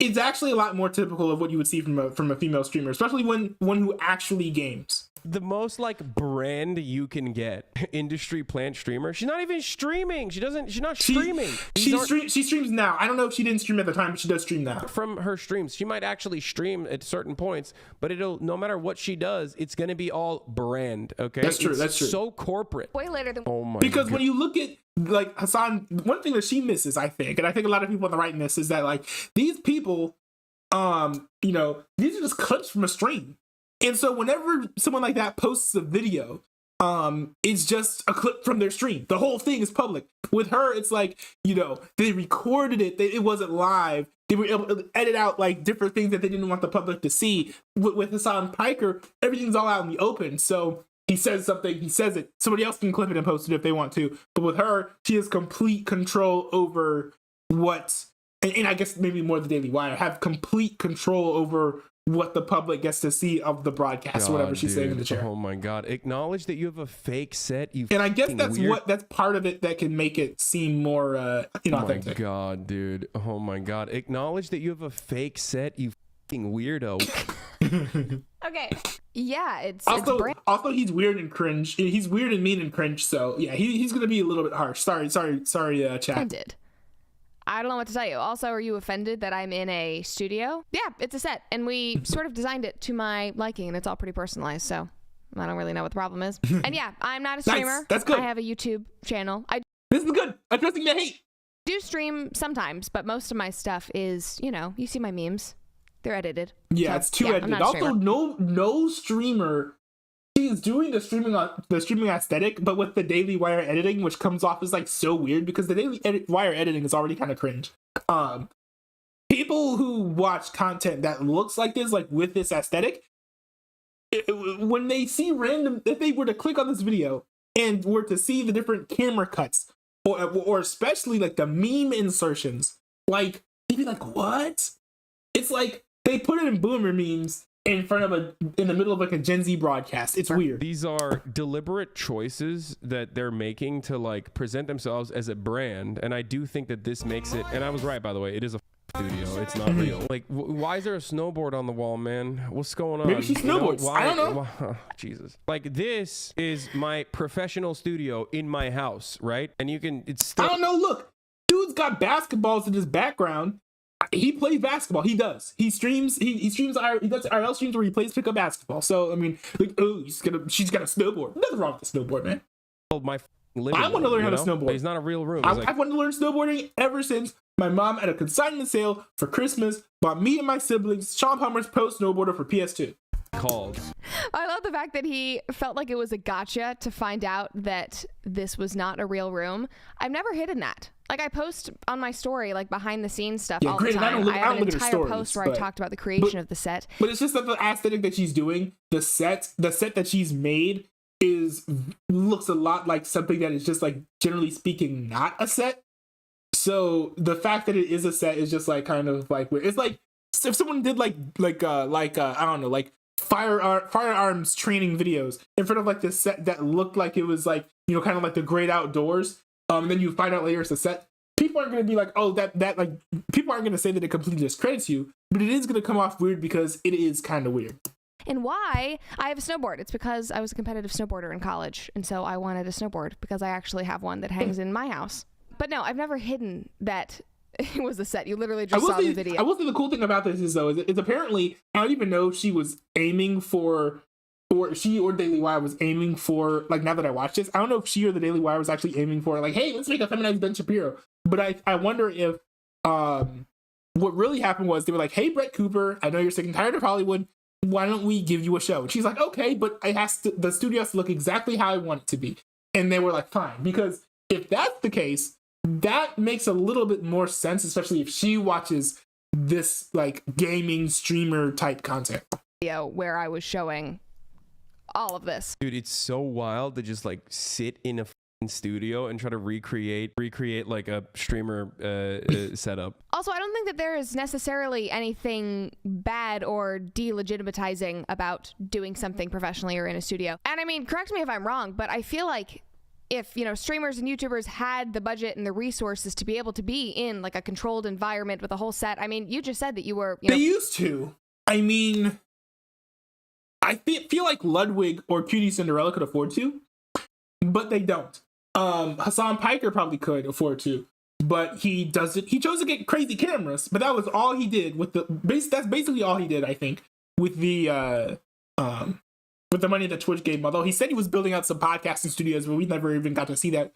it's actually a lot more typical of what you would see from a female streamer, especially one who actually games. The most like brand you can get, industry plant streamer. She's not even streaming. She's not streaming. She streams now. I don't know if she didn't stream at the time, but she does stream now. From her streams, she might actually stream at certain points, but it'll, no matter what she does, it's gonna be all brand. Okay, that's true. That's true. So corporate. Way later than. Oh my. Because God. when you look at like Hassan, one thing that she misses, I think, and I think a lot of people on the right miss, is that like these people, you know, these are just clips from a stream. And so whenever someone like that posts a video, it's just a clip from their stream. The whole thing is public. With her, it's like, you know, they recorded it. It wasn't live. They were able to edit out like different things that they didn't want the public to see. With Hassan Piker, everything's all out in the open. So he says something, he says it. Somebody else can clip it and post it if they want to. But with her, she has complete control over what, and I guess maybe more the Daily Wire, have complete control over what the public gets to see of the broadcast, or whatever she's saying in the chair. Oh my God! Acknowledge that you have a fake set. And I guess that's part of it that can make it seem more inauthentic. Oh my God, dude! Oh my God! Acknowledge that you have a fake set. You fucking weirdo. Okay. Yeah, it's also he's weird and cringe. He's weird and mean and cringe. So yeah, he's gonna be a little bit harsh. Sorry, chat. Offended. I don't know what to tell you. Also, are you offended that I'm in a studio? Yeah, it's a set, and we sort of designed it to my liking, and it's all pretty personalized, so I don't really know what the problem is. And yeah, I'm not a streamer. Nice. That's good. I have a YouTube channel. This is good. Addressing the hate. Do stream sometimes, but most of my stuff is, you know, you see my memes. They're edited. Yeah, so, it's too edited. Also, no streamer is doing the streaming aesthetic, but with the Daily Wire editing, which comes off as like so weird because the Daily Wire editing is already kind of cringe. People who watch content that looks like this, like with this aesthetic, when they see if they were to click on this video and were to see the different camera cuts, or especially like the meme insertions, like they'd be like, what? It's like they put it in boomer memes in the middle of like a Gen Z broadcast. It's weird. These are deliberate choices that they're making to like present themselves as a brand, and I do think that this makes it, and I was right, by the way, it is a studio. It's not real. Like, why is there a snowboard on the wall, man? What's going on? Maybe she snowboards. I don't know. Jesus. Like, this is my professional studio in my house, right? And you can, it's still. I don't know. Look, dude's got basketballs in his background. He plays basketball. He does. He streams. He streams. He does IRL streams where he plays pickup basketball. So I mean, like, oh, she's got a snowboard. Nothing wrong with the snowboard, man. My I want to learn how to snowboard. But it's not a real room. I've wanted to learn snowboarding ever since my mom at a consignment sale for Christmas bought me and my siblings Sean Palmer's Pro Snowboarder for PS2. Called. I love the fact that he felt like it was a gotcha to find out that this was not a real room. I've never hidden that. Like, I post on my story like behind the scenes stuff all the time. I have an entire post where I talked about the creation of the set. But it's just that the aesthetic that she's doing, the set that she's made looks a lot like something that is just like, generally speaking, not a set. So the fact that it is a set is just like kind of like weird. It's like if someone did like I don't know, like firearms training videos in front of like this set that looked like it was like, you know, kind of like the great outdoors. And then you find out later it's a set. People aren't going to be like, oh, that like, people aren't going to say that it completely discredits you, but it is going to come off weird because it is kind of weird. And why I have a snowboard? It's because I was a competitive snowboarder in college, and so I wanted a snowboard because I actually have one that hangs in my house. But no, I've never hidden that it was a set. You literally just saw the video. I will say the cool thing about this is, though, it's apparently, I don't even know if she was aiming for, or she or Daily Wire was aiming for, like, now that I watched this, I don't know if she or the Daily Wire was actually aiming for, like, hey, let's make a feminized Ben Shapiro. But I wonder if what really happened was they were like, hey, Brett Cooper, I know you're sick and tired of Hollywood. Why don't we give you a show? And she's like, okay, but the studio has to look exactly how I want it to be. And they were like, fine. Because if that's the case, that makes a little bit more sense, especially if she watches this, like, gaming streamer type content. Where I was showing all of this. Dude, it's so wild to just, like, sit in a studio and try to recreate like a streamer setup. Also, I don't think that there is necessarily anything bad or delegitimizing about doing something professionally or in a studio. And I mean, correct me if I'm wrong, but I feel like if, you know, streamers and YouTubers had the budget and the resources to be able to be in like a controlled environment with a whole set. I mean, you just said that you were, you know, they used to. I mean, I feel like Ludwig or Cutie Cinderella could afford to, but they don't. Hassan Piker probably could afford to, but he doesn't. He chose to get crazy cameras, but that was all he did with the base. That's basically all he did, I think, with the money that Twitch gave him. Although he said he was building out some podcasting studios, but we never even got to see that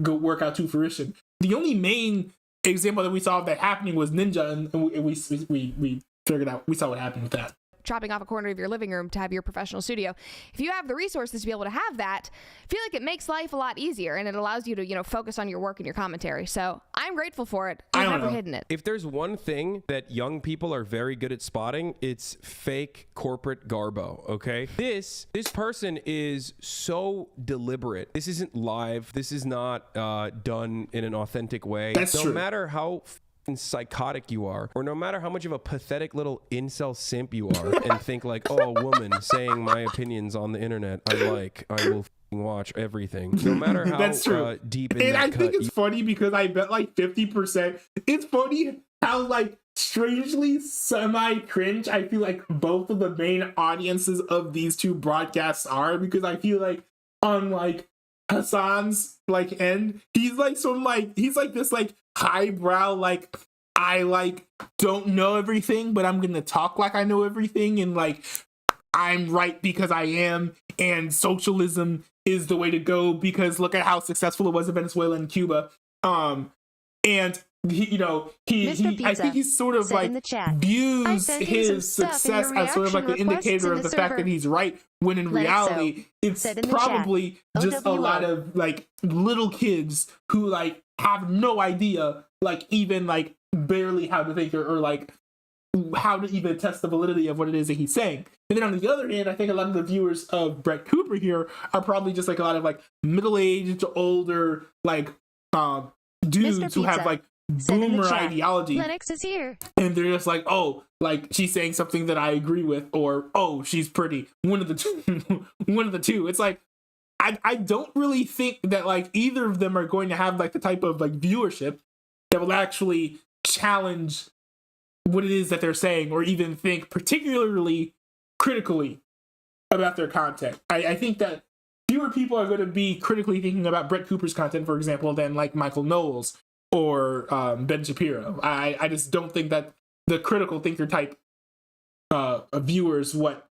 go work out to fruition. The only main example that we saw of that happening was Ninja, and we figured out, we saw what happened with that. Chopping off a corner of your living room to have your professional studio. If you have the resources to be able to have that, I feel like it makes life a lot easier, and it allows you to, you know, focus on your work and your commentary. So I'm grateful for it. I've never hidden it. If there's one thing that young people are very good at spotting, it's fake corporate garbo, okay? This person is so deliberate. This isn't live. This is not done in an authentic way. That's true. No matter how psychotic you are, or no matter how much of a pathetic little incel simp you are, and think like, oh, a woman saying my opinions on the internet, I will watch everything. No matter how That's true. Deep in and that I think cut, it's funny because I bet like 50%. It's funny how like strangely semi-cringe I feel like both of the main audiences of these two broadcasts are, because I feel like on like Hassan's like end, he's like he's like this like highbrow, like I like don't know everything, but I'm gonna talk like I know everything, and like I'm right because I am, and socialism is the way to go because look at how successful it was in Venezuela and Cuba. And he, you know, he I think he's sort of like views his success as sort of like an indicator of the fact that he's right, when in reality it's probably just a lot of like little kids who like have no idea, like even like barely how to think or like how to even test the validity of what it is that he's saying. And then on the other hand, I think a lot of the viewers of Brett Cooper here are probably just like a lot of like middle-aged, older, like dudes who have like boomer ideology. Lennox is here. And they're just like, oh, like she's saying something that I agree with, or oh, she's pretty. One of the two. One of the two. It's like I don't really think that like either of them are going to have like the type of like viewership that will actually challenge what it is that they're saying, or even think particularly critically about their content. I think that fewer people are going to be critically thinking about Brett Cooper's content, for example, than like Michael Knowles or Ben Shapiro. I just don't think that the critical thinker type of viewers what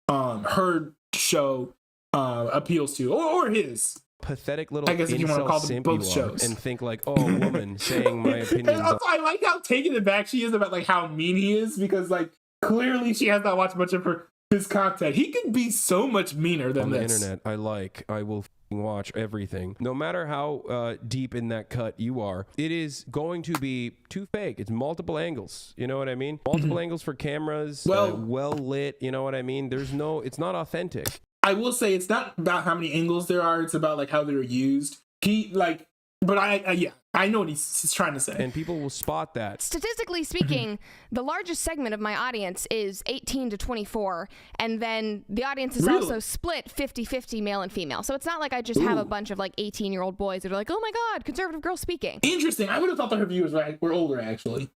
her show appeals to, or his pathetic little, I guess if you want to call them both shows, and think like, oh, a woman saying my opinions. And also, I like how taken aback she is about like how mean he is, because like clearly she has not watched much of his content. He could be so much meaner than on this. The internet, I will watch everything. No matter how deep in that cut you are, it is going to be too fake. It's multiple angles. You know what I mean? Multiple angles for cameras, well lit. You know what I mean? It's not authentic. I will say it's not about how many angles there are. It's about like how they're used. But I know what he's trying to say. And people will spot that. Statistically speaking, the largest segment of my audience is 18 to 24. And then the audience is also split 50-50 male and female. So it's not like I just have a bunch of like 18-year-old boys that are like, oh my God, conservative girl speaking. Interesting. I would have thought that her viewers were older, actually.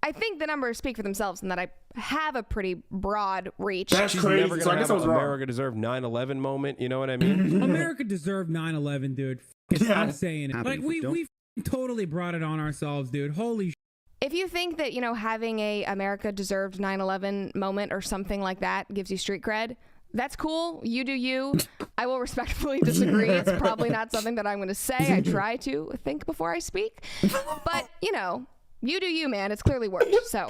I think the numbers speak for themselves and that I have a pretty broad reach. That's crazy. Never gonna I guess have I was wrong. America deserved 9/11 moment. You know what I mean? America deserved 9/11, dude. I'm saying it. Like we totally brought it on ourselves, dude. Holy sh**. If you think that, you know, having a America deserved 9/11 moment or something like that gives you street cred, that's cool. You do you. I will respectfully disagree. It's probably not something that I'm going to say. I try to think before I speak. But, you know, you do you, man. It's clearly worked. So,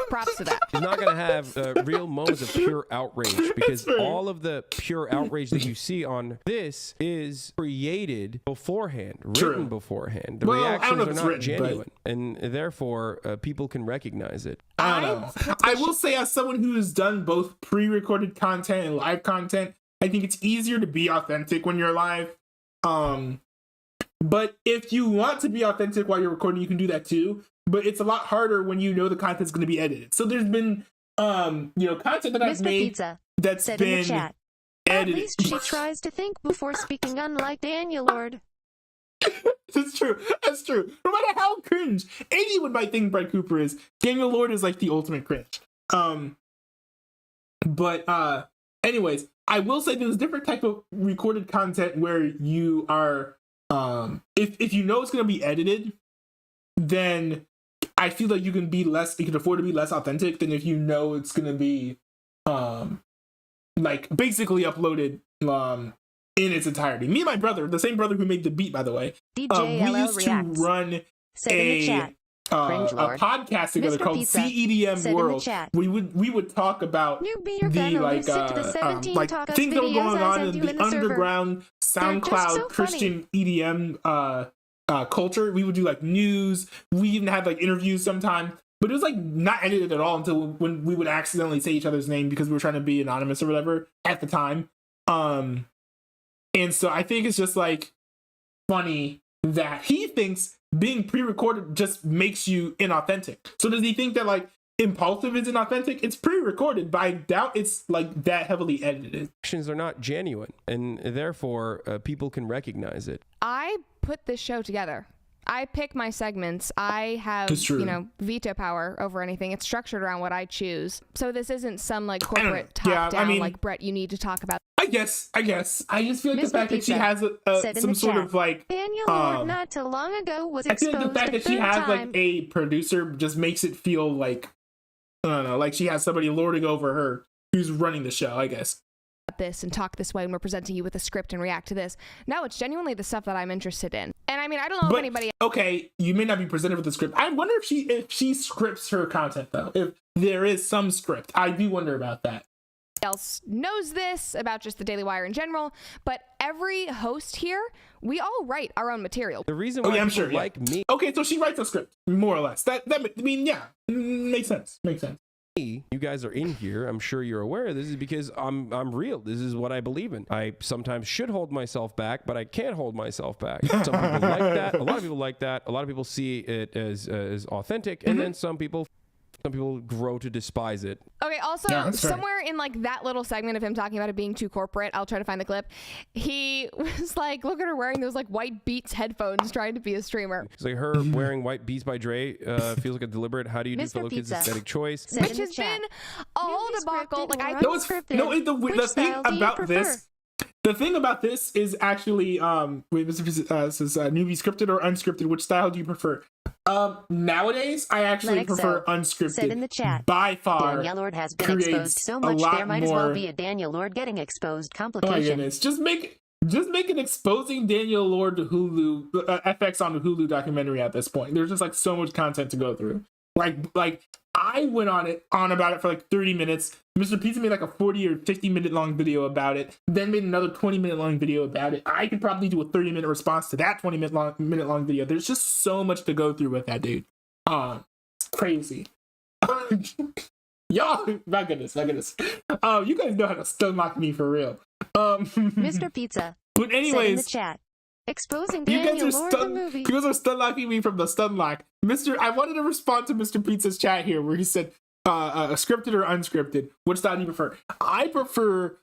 props to that. He's not going to have real moments of pure outrage, because all of the pure outrage that you see on this is created beforehand, written beforehand. The reactions are not genuine, and therefore people can recognize it. I don't know. I will say, as someone who has done both pre-recorded content and live content, I think it's easier to be authentic when you're live. But if you want to be authentic while you're recording, you can do that too. But it's a lot harder when you know the content's going to be edited. So there's been, content that I've made that's been At least she tries to think before speaking, unlike Daniel Lord. That's true. That's true. No matter how cringe anyone might think Brett Cooper is, Daniel Lord is like the ultimate cringe. Anyways, I will say there's a different type of recorded content where you are, if you know it's going to be edited, then I feel like you can afford to be less authentic than if you know it's going to be, like basically uploaded, in its entirety. Me and my brother, the same brother who made the beat, by the way, DJLL we used reacts. to run a podcast together Mr. called Pizza CEDM World. We would talk about Newbie, you're the gonna like listen to the 17 like talk-us things that were videos going I on sent in you the in the server. underground SoundCloud so Christian EDM culture. We would do like news. We even had like interviews sometimes. But it was like not edited at all until when we would accidentally say each other's name because we were trying to be anonymous or whatever at the time. And so I think it's just like funny that he thinks being pre-recorded just makes you inauthentic. So does he think that like Impulsive is inauthentic? It's pre-recorded, but I doubt it's like that heavily edited. Actions are not genuine, and therefore people can recognize it. I put this show together. I pick my segments. I have, veto power over anything. It's structured around what I choose. So this isn't some like corporate top-down, like, Brett, you need to talk about. I guess. I just feel like Mr. the fact that she has some sort of like Daniel Lord not too long ago was I feel exposed like the fact a that she third has time. like a producer just makes it feel like, I don't know, like she has somebody lording over her who's running the show, I guess. This and talk this way when we're presenting you with a script and react to this. No, it's genuinely the stuff that I'm interested in. And I mean, I don't know if anybody okay, you may not be presented with the script. I wonder if she scripts her content though. If there is some script. I do wonder about that. else knows this about just the Daily Wire in general, but every host here, we all write our own material. The reason why me. Okay, so she writes a script, more or less. That I mean, yeah, makes sense. Makes sense. You guys are in here, I'm sure you're aware of this, is because I'm real. This is what I believe in. I sometimes should hold myself back, but I can't hold myself back. Some people like that. A lot of people like that. A lot of people see it as authentic, and then some people grow to despise it. Okay, also, somewhere in like that little segment of him talking about it being too corporate, I'll try to find the clip, he was like, look at her wearing those like white Beats headphones trying to be a streamer. It's like her wearing white Beats by Dre feels like a deliberate how do you do fellow kids aesthetic choice. Which has been a whole debacle. Like I The thing about this is actually, this is newbie scripted or unscripted. Which style do you prefer? Nowadays, I actually prefer unscripted. Said in the chat. By far, Daniel Lord has been exposed so much there might as well be a Daniel Lord getting exposed complication. Oh my goodness! Just make an exposing Daniel Lord to Hulu FX on the Hulu documentary at this point. There's just like so much content to go through. Like I went on about it for like 30 minutes. Mr. Pizza made like a 40 or 50 minute long video about it, then made another 20 minute long video about it. I could probably do a 30-minute response to that 20 minute long video. There's just so much to go through with that dude. It's crazy. Y'all, my goodness. You guys know how to stomach me for real. Mr. Pizza. But anyways, said in the chat. Exposing Daniel Lord the movie. You guys are stun-locking me from the stun lock. I wanted to respond to Mr. Pizza's chat here where he said, scripted or unscripted? Which style do you prefer? I prefer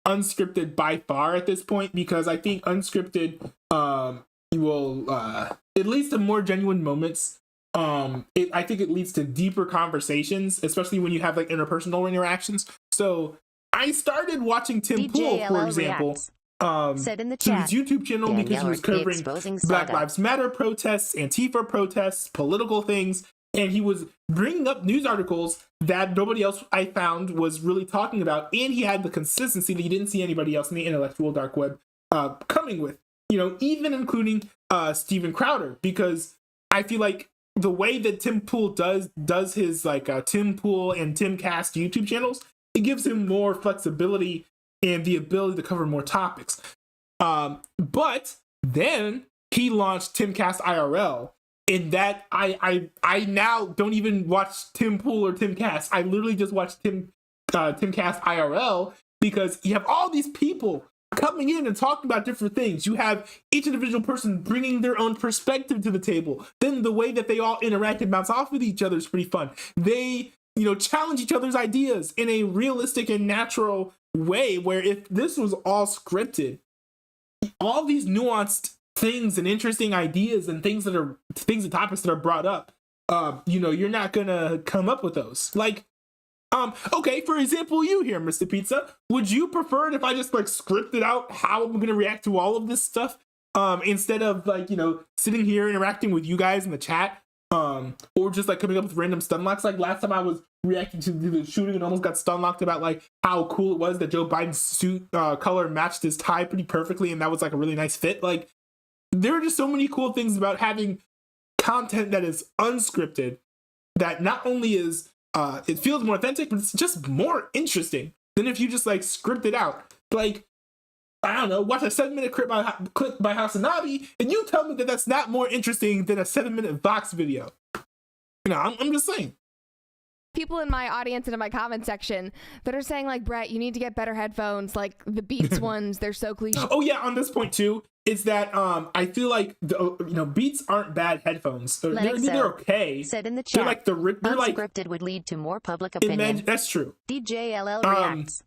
unscripted by far at this point because I think unscripted it leads to more genuine moments. I think it leads to deeper conversations, especially when you have like interpersonal interactions. So I started watching Tim Pool, for example. Said in the to chat. his YouTube channel Daniel because he was covering Black Lives Matter protests, Antifa protests, political things, and he was bringing up news articles that nobody else I found was really talking about, and he had the consistency that you didn't see anybody else in the intellectual dark web coming with, even including Steven Crowder, because I feel like the way that Tim Pool does his like Tim Pool and Tim Cast YouTube channels, it gives him more flexibility and the ability to cover more topics. But then he launched Timcast IRL. In that, I now don't even watch Tim Pool or Timcast. I literally just watch Timcast IRL because you have all these people coming in and talking about different things. You have each individual person bringing their own perspective to the table. Then the way that they all interact and bounce off with each other is pretty fun. They challenge each other's ideas in a realistic and natural way where if this was all scripted, all these nuanced things and interesting ideas and things and topics that are brought up, you're not gonna come up with those. Like, okay, for example, you here, Mr. Pizza, would you prefer it if I just like scripted out how I'm gonna react to all of this stuff, instead of like, sitting here interacting with you guys in the chat, or just like coming up with random stun locks? Like last time I was reacting to the shooting and almost got stun locked about like how cool it was that Joe Biden's suit color matched his tie pretty perfectly, and that was like a really nice fit. Like, there are just so many cool things about having content that is unscripted that not only is it feels more authentic, but it's just more interesting than if you just like script it out. Like, I don't know, watch a 7-minute clip by Hasanabi, and you tell me that that's not more interesting than a 7-minute Vox video. I'm just saying. People in my audience and in my comment section that are saying like, Brett, you need to get better headphones, like the Beats ones. They're so cliche. Oh yeah, on this point too, is that I feel like Beats aren't bad headphones. They're okay. Said in the chat, they're like unscripted would lead to more public opinion. That's true. DJLL reacts.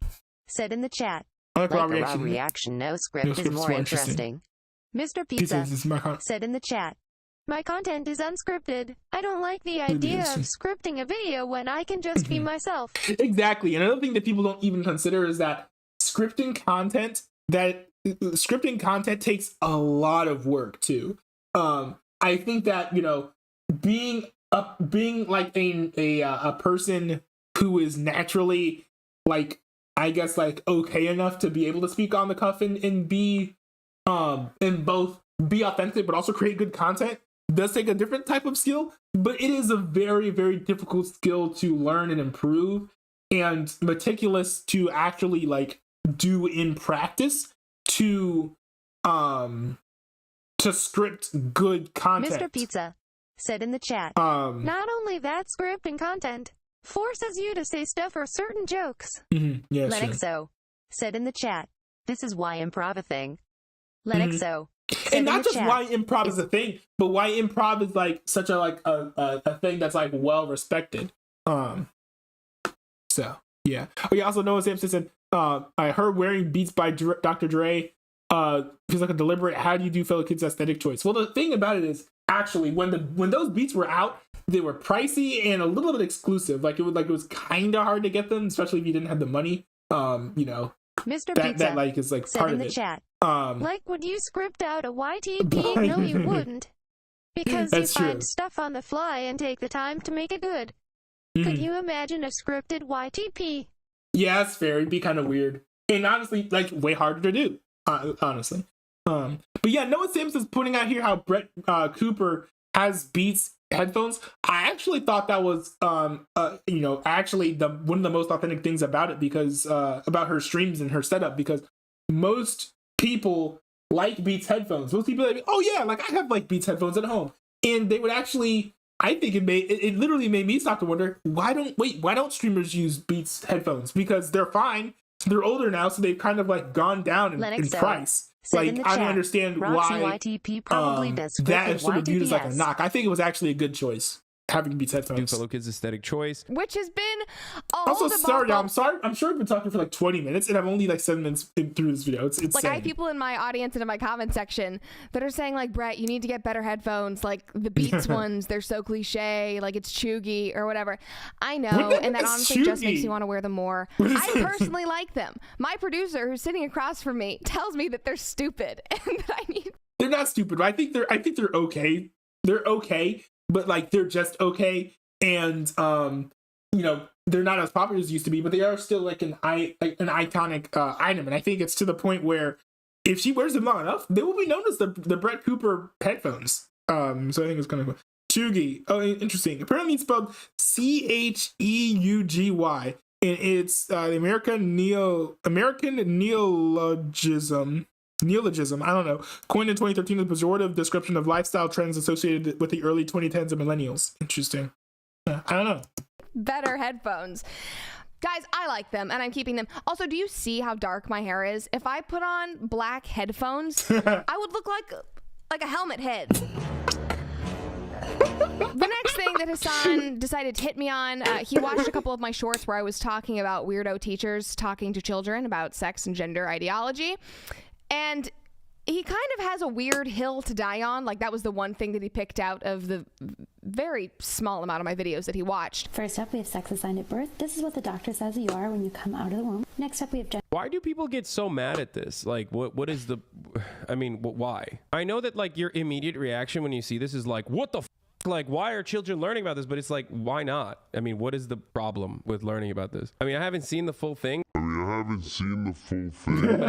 Said in the chat, like a raw reaction, no script is more interesting. Mr. Pizza said in the chat, my content is unscripted. I don't like the idea of scripting a video when I can just be myself. Exactly. Another thing that people don't even consider is that scripting content takes a lot of work too. I think that, being like a person who is naturally like, I guess like okay enough to be able to speak on the cuff and be and both be authentic but also create good content does take a different type of skill, but it is a very, very difficult skill to learn and improve and meticulous to actually like do in practice to script good content. Mr. Pizza said in the chat, not only that, script and content forces you to say stuff or certain jokes. Yeah, Lennoxo said in the chat, this is why improv a thing. Lennoxo. And not just why improv is a thing, but why improv is like such a thing that's like well respected. So yeah. Okay, also Noah Sampson said, I heard wearing Beats by Dr. Dre feels like a deliberate how do you do fellow kids aesthetic choice. Well, the thing about it is actually when those beats were out, they were pricey and a little bit exclusive. Like it was kind of hard to get them, especially if you didn't have the money. Mr. Pizza that like is like part in of the it. Chat. Like, would you script out a YTP? No, you wouldn't. Because you find stuff on the fly and take the time to make it good. Could you imagine a scripted YTP? Yeah, it's fair. It'd be kind of weird. And honestly, like, way harder to do. Honestly. But yeah, Noah Samson's putting out here how Brett Cooper has Beats headphones. I actually thought that was actually one of the most authentic things about it, because about her streams and her setup, because most people like Beats headphones. Most people are like, oh yeah, like I have like Beats headphones at home. And they would actually, I think it literally made me stop to wonder, why don't streamers use Beats headphones? Because they're fine. They're older now, so they've kind of like gone down in price. Like, I don't understand why YTP probably does that is sort of viewed as like a knock. I think it was actually a good choice, having Beats headphones. Fellow kids aesthetic choice, which has been also sorry. I'm sorry. I'm sure I've been talking for like 20 minutes, and I'm only like 7 minutes through this video. It's like, I have people in my audience and in my comment section that are saying like, Brett, you need to get better headphones, like the Beats ones. They're so cliche, like it's chuggy or whatever. I know, and that honestly just makes me want to wear them more. I personally like them. My producer, who's sitting across from me, tells me that they're stupid and that I need. They're not stupid, but I think they're okay. They're okay, but like they're just okay, and they're not as popular as used to be, but they are still like an iconic item. And I think it's to the point where if she wears them long enough, they will be known as the Brett Cooper headphones. So I think it's kind of cool. Chugi. Oh, interesting. Apparently it's spelled Cheugy, and it's the American neologism. I don't know. Coined in 2013 as a pejorative description of lifestyle trends associated with the early 2010s and millennials. Interesting. I don't know. Better headphones. Guys, I like them and I'm keeping them. Also, do you see how dark my hair is? If I put on black headphones, I would look like a helmet head. The next thing that Hassan decided to hit me on. He watched a couple of my shorts where I was talking about weirdo teachers talking to children about sex and gender ideology. And he kind of has a weird hill to die on. Like, that was the one thing that he picked out of the very small amount of my videos that he watched. First up, we have sex assigned at birth. This is what the doctor says you are when you come out of the womb. Next up, we have gender. Why do people get so mad at this? Like, what is the, I mean, why? I know that, like, your immediate reaction when you see this is like, what the f? Like, why are children learning about this? But it's like, why not? I mean, what is the problem with learning about this? I mean, I haven't seen the full thing. If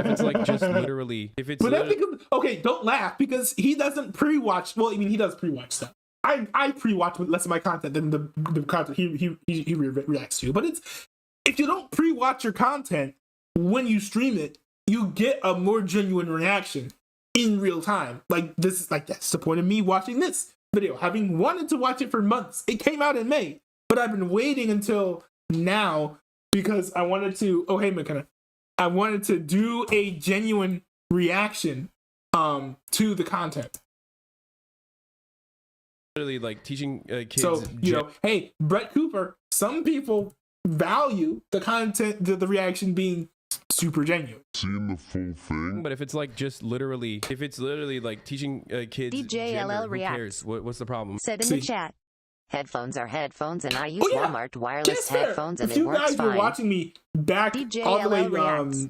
it's like just literally, if it's. But that's because, okay, don't laugh because he doesn't pre-watch. Well, I mean, he does pre-watch stuff. I pre-watch less of my content than the content he reacts to. But it's, if you don't pre-watch your content when you stream it, you get a more genuine reaction in real time. Like, this is like, that's the point of me watching this video, having wanted to watch it for months. It came out in May, but I've been waiting until now because I wanted to, oh hey McKenna, I wanted to do a genuine reaction to the content. Literally like teaching kids. So, you know, hey, Brett Cooper, some people value the content, the reaction being super genuine. Seeing the full thing. But if it's like just literally, if it's literally like teaching kids DJLL gender, who reacts. cares? What's the problem? Said in the chat. Headphones are headphones, and I use Walmart wireless headphones, and it works fine. If you guys were watching me back DJLL all the way, reacts.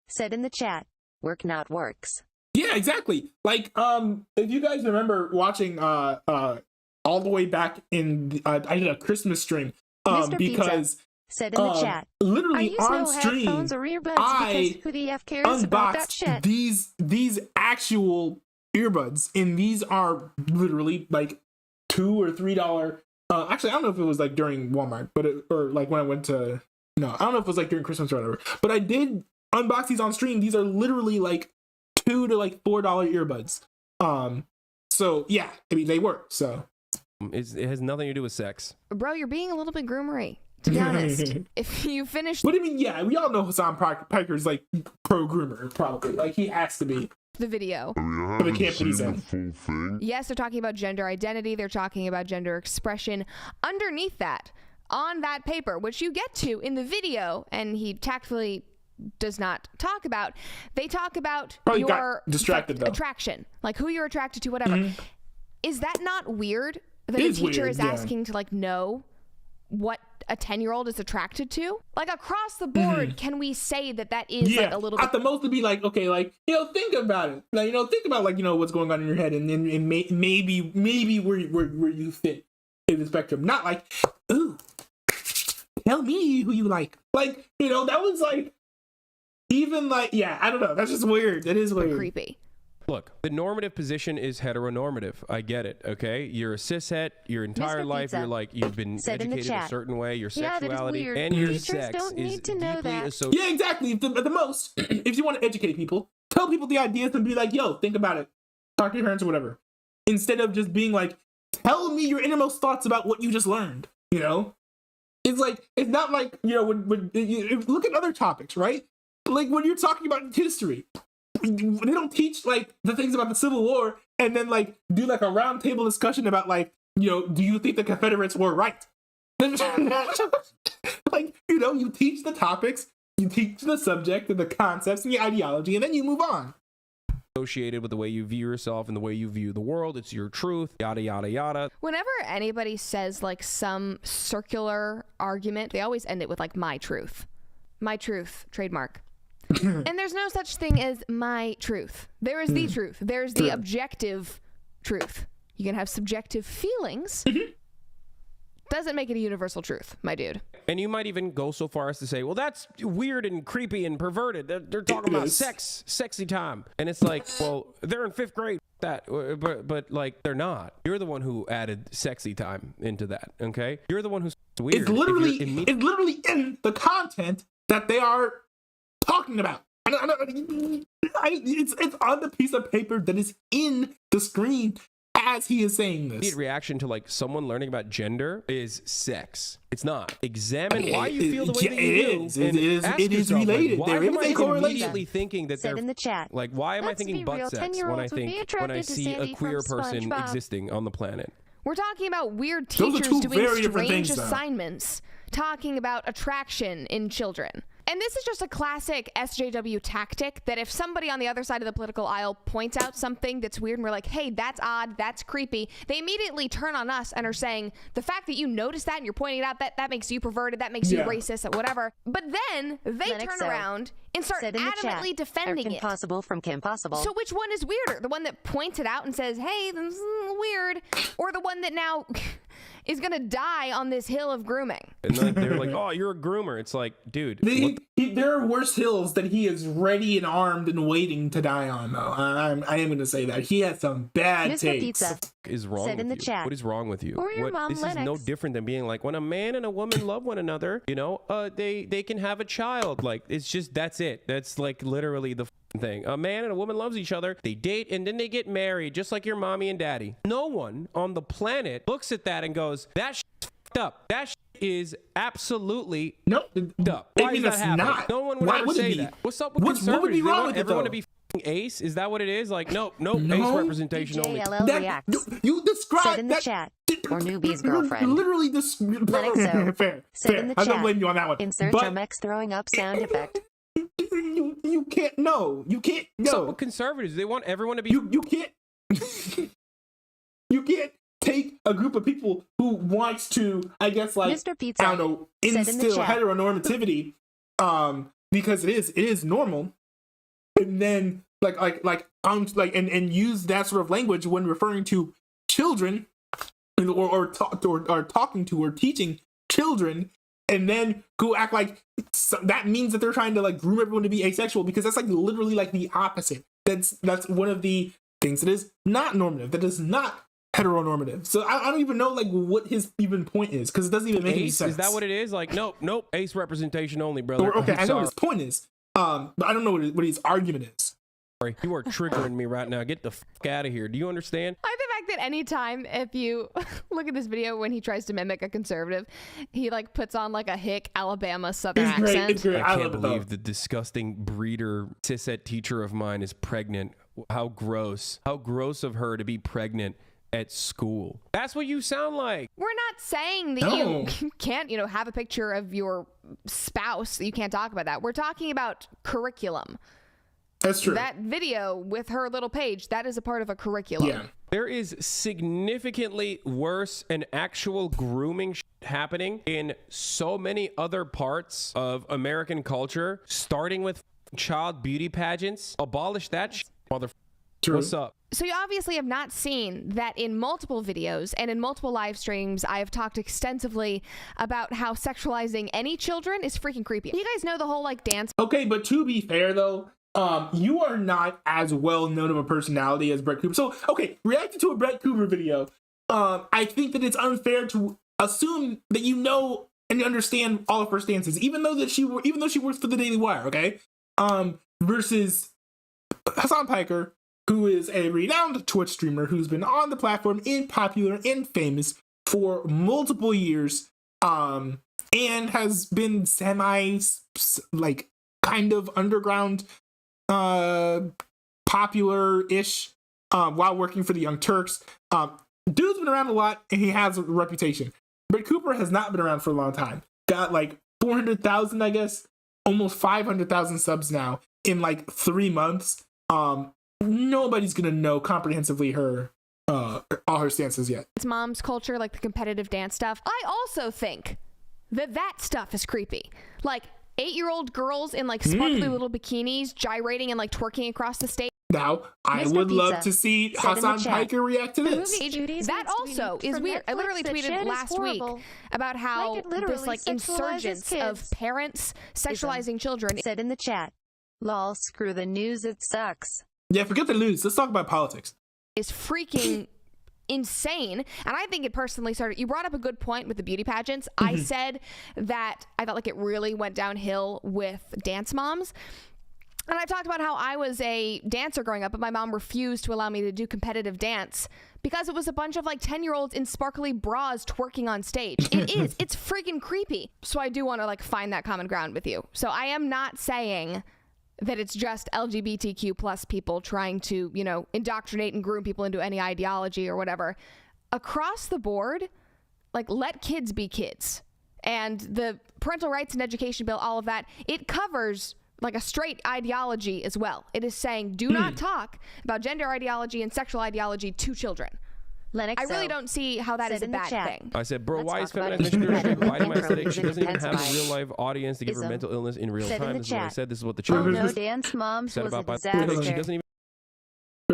Said in the chat. Work not works. Yeah, exactly. Like, if you guys remember watching all the way back in, I did a Christmas stream Mr. because Pizza said in the chat. Literally on stream, I who the F cares about that shit? unboxed these actual earbuds, and these are literally like $2 or $3. Actually, I don't know if it was like during Walmart, but or like when I went to, no, I don't know if it was like during Christmas or whatever. But I did unbox these on stream. These are literally like $2 to like $4 earbuds. So yeah, I mean they work. So it has nothing to do with sex. Bro, you're being a little bit groomery, to be honest. If you finish, but I mean, yeah, we all know Hassan Piker's like pro groomer, probably. Like he has to be. The video. For the camp that he's in. Yes, they're talking about gender identity. They're talking about gender expression. Underneath that, on that paper, which you get to in the video, and he tactfully does not talk about, they talk about your attraction, like who you're attracted to, whatever. Is that not weird that a teacher is asking to like know what a 10-year-old is attracted to? Like across the board, can we say that that is like a little bit? At the most to be like, okay, like, you know, think about it. Like, you know, think about like, you know, what's going on in your head, and maybe where you fit in the spectrum. Not like, ooh, tell me who you like. Like, you know, that was like, even like, yeah, I don't know. That's just weird. That is weird. Creepy. Look, the normative position is heteronormative. I get it, okay? You're a cishet your entire life. You're like, you've been educated a certain way. Your sexuality and your sex is deeply associated. Yeah, exactly. At the most, if you want to educate people, tell people the ideas and be like, yo, think about it. Talk to your parents or whatever. Instead of just being like, tell me your innermost thoughts about what you just learned, you know? It's like, it's not like, you know, when look at other topics, right? Like when you're talking about history, they don't teach like the things about the Civil War and then like do like a round table discussion about like, you know, do you think the Confederates were right? Like, you know, you teach the topics, you teach the subject and the concepts and the ideology, and then you move on. Associated with the way you view yourself and the way you view the world. It's your truth, yada, yada, yada. Whenever anybody says like some circular argument, they always end it with like my truth. My truth, trademark. And there's no such thing as my truth. There is the truth. There's the objective truth. You can have subjective feelings. Doesn't make it a universal truth, my dude. And you might even go so far as to say, well, that's weird and creepy and perverted. They're talking about sex, sexy time. And it's like, well, they're in 5th grade. But like, they're not. You're the one who added sexy time into that, okay? You're the one who's weird. It's literally in the content that they are talking about. It's on the piece of paper that is in the screen as he is saying this. The reaction to like someone learning about gender is sex. It's not. Examine why you feel the way that you do. It is related. Like, there is a correlation. Immediately thinking that they're in the chat. Like, why am I thinking butt sex when I see a queer person existing on the planet? We're talking about weird Those are teachers two doing very different strange things, though. assignments, talking about attraction in children. And this is just a classic SJW tactic that if somebody on the other side of the political aisle points out something that's weird and we're like, hey, that's odd, that's creepy, they immediately turn on us and are saying, the fact that you noticed that and you're pointing it out, that makes you perverted, that makes you racist, whatever. But then they turn around and start adamantly defending it. Impossible from Kim Possible. So which one is weirder? The one that points it out and says, hey, this is weird, or the one that now is gonna die on this hill of grooming? And like they're like, oh, you're a groomer. It's like, dude. There are worse hills that he is ready and armed and waiting to die on, though. I am going to say that. He has some bad Mr. takes. Pizza What is wrong said with in the you? chat. What is wrong with you? Or your mom, this Lennox. is no different than being like, when a man and a woman love one another, you know, they can have a child. Like, it's just, that's it. That's like literally the thing. A man and a woman loves each other, they date, and then they get married, just like your mommy and daddy. No one on the planet looks at that and goes, that shit's fucked up. That shit is absolutely up. Why is that happening? Not. No one would ever say that. What's up with conservatives? What would be wrong with it, everyone though? to be ace? Is that what it is? Like, nope, ace representation only. DJLL reacts. You described said in the that. chat. Or newbie's girlfriend. Literally Fair. Said in the I don't chat. blame you on that one. Insert But Chomex throwing up sound effect. you can't. No, you can't. No. So conservatives, they want everyone to be. You can't. You can't take a group of people who wants to, I guess, like, Mr. Pizza I don't know, said in the instill chat. heteronormativity, because it is normal, and then and use that sort of language when referring to children, or talking to or teaching children, and then go act like that means that they're trying to like groom everyone to be asexual, because that's like literally like the opposite. That's one of the things that is not normative, that is not heteronormative. So I don't even know like what his even point is, because it doesn't even make any sense. Is that what it is? Like, nope, ace representation only, brother. Okay, I know what his point is, but I don't know what his argument is. Sorry, you are triggering me right now. Get the fuck out of here. Do you understand? I like the fact that anytime if you look at this video when he tries to mimic a conservative, he like puts on like a hick Alabama Southern accent. It's great. I can't believe the disgusting breeder cishet teacher of mine is pregnant. How gross. How gross of her to be pregnant at school. That's what you sound like. We're not saying that you can't, have a picture of your spouse. You can't talk about that. We're talking about curriculum. That's true. That video with her little page, that is a part of a curriculum. Yeah. There is significantly worse and actual grooming happening in so many other parts of American culture, starting with child beauty pageants. Abolish that mother. What's up? So you obviously have not seen that in multiple videos and in multiple live streams, I have talked extensively about how sexualizing any children is freaking creepy. You guys know the whole like dance. Okay, but to be fair though, you are not as well known of a personality as Brett Cooper. So, okay, reacting to a Brett Cooper video, I think that it's unfair to assume that you know and understand all of her stances, even though she works for the Daily Wire, okay? Versus Hassan Piker, who is a renowned Twitch streamer who's been on the platform and popular and famous for multiple years, and has been like kind of underground popular-ish while working for the Young Turks. Dude's been around a lot and he has a reputation. But Cooper has not been around for a long time. Got like 400,000, I guess, almost 500,000 subs now in like 3 months. Nobody's gonna know comprehensively all her stances yet. It's mom's culture, like the competitive dance stuff. I also think that stuff is creepy. Like 8-year-old girls in like sparkly little bikinis gyrating and like twerking across the stage. Now, I would love to see Hassan Piker react to this. That also is weird. I literally tweeted last week about how this like insurgence of parents sexualizing children. Said in the chat, lol, screw the news, it sucks. Yeah, forget the news. Let's talk about politics. Is freaking insane. And I think it personally started, you brought up a good point with the beauty pageants. I said that I felt like it really went downhill with dance moms. And I talked about how I was a dancer growing up, but my mom refused to allow me to do competitive dance because it was a bunch of like 10-year-olds in sparkly bras twerking on stage. It's freaking creepy. So I do want to like find that common ground with you. So I am not saying that it's just LGBTQ plus people trying to, indoctrinate and groom people into any ideology or whatever. across the board, like, let kids be kids. And the parental rights and education bill, all of that, it covers like a straight ideology as well. It is saying do not talk about gender ideology and sexual ideology to children. I really don't see how that is a bad thing. I said, bro, why is feminized biting my aesthetic? She doesn't even have a real life audience to give her mental illness in real time. This is what I said. This is what the chat dance moms said was about a disaster. She doesn't even.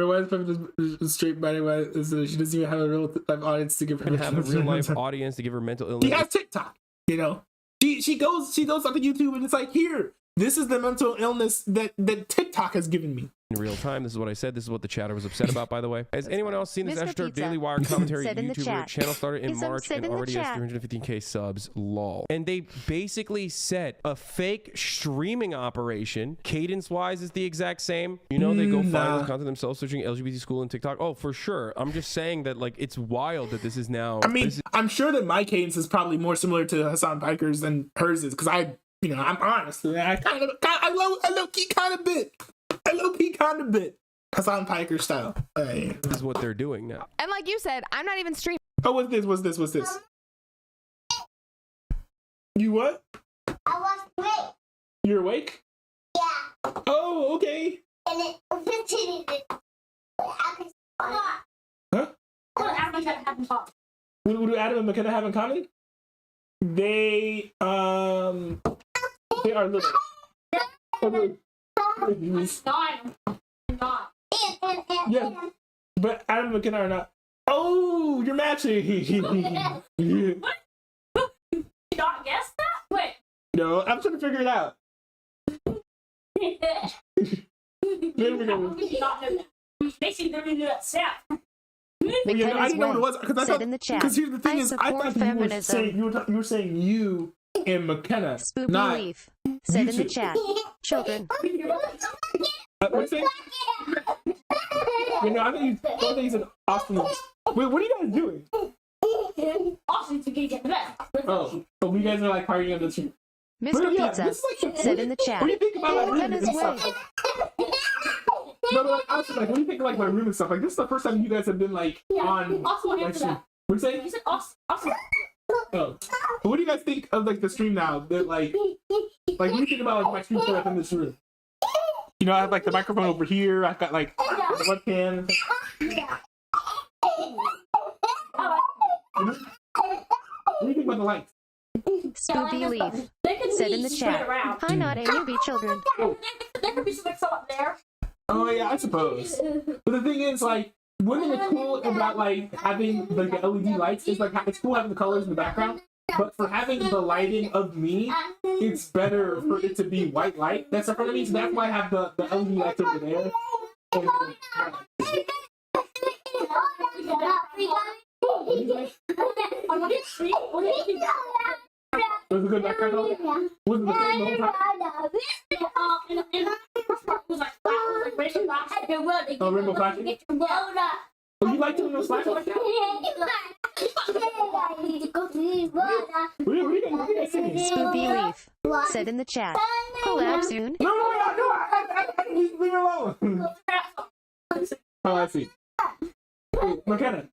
Why is feminist straight biting my? She doesn't even have a real life audience to give her. Have a real life audience to give her mental illness. She has TikTok. You know, she goes onto YouTube and it's like, here, this is the mental illness that TikTok has given me. In real time, this is what I said. This is what the chatter was upset about, by the way. Has anyone else seen this extra Daily Wire commentary YouTuber channel started in March and already has 315k subs? Lol. And they basically said a fake streaming operation, cadence-wise, is the exact same. You know, they go find this content themselves, searching LGBT school and TikTok. Oh, for sure. I'm just saying that, like, it's wild that this is now. I mean, I'm sure that my cadence is probably more similar to Hassan Piker's than hers is, because I'm honest. I low-key kind of bit. Hassan Piker style. This is what they're doing now. And like you said, I'm not even streaming. Oh, what's this? You what? I was awake. You're awake? Yeah. Oh, okay. And it continued. Huh? What do Adam and McKenna have in common? What do Adam and McKenna have in common? They are little. Yeah, but Adam and McKenna are not. Oh, you're matching. You not guess that? Wait. No, I'm trying to figure it out. Basically, they're gonna do that snap. Well, yeah, no, I didn't know what it was because here's the thing is, I thought you were saying you and McKenna, SpoopyLeaf said in the chat, children. What's it? I thought you said Austin. Wait, what are you guys doing? Austin's gonna get the best. Oh, so you guys are like partying on the street. Mr. Pizza said in the chat. What do you think about my room and McKenna's stuff? No, but like, I was like, what do you think of like my room and stuff? Like, this is the first time you guys have been like on. Like, stream. What are you saying? You said Austin. Oh, but what do you guys think of like the stream now? That like what do you think about like my screen setup in this room? You know, I have like the microphone over here. I've got like the webcam. What do you think about the lights? SpoopyLeaf said in the chat, hi, not a newbie children. There could be some mix up there. Oh yeah, I suppose. But the thing is, like, one thing that's cool about like having like the LED lights is like it's cool having the colors in the background. But for having the lighting of me, it's better for it to be white light that's in front of me. So that's why I have the LED lights over there. And, was it good background? Was it the same the whole time? Oh, rainbow flashing? Oh, you like to rainbow flashing like that? What are you guys singing? SpoopyLeaf said in the chat, collab soon. No, leave me alone. Oh, I see. McKenna.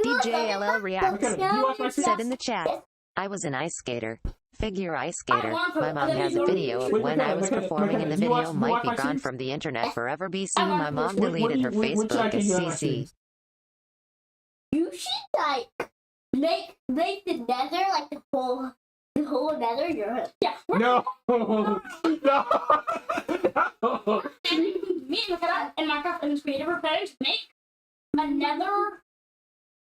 DJLL reacts McKenna, you watch my said in the chat, I was an ice skater. Figure ice skater. My mom has a video of when I was performing in the video might be gone from the internet forever. BC, my mom deleted her Facebook as CC. You should like make the nether like the whole nether your No. Me and Minecraft and creative repairs make a nether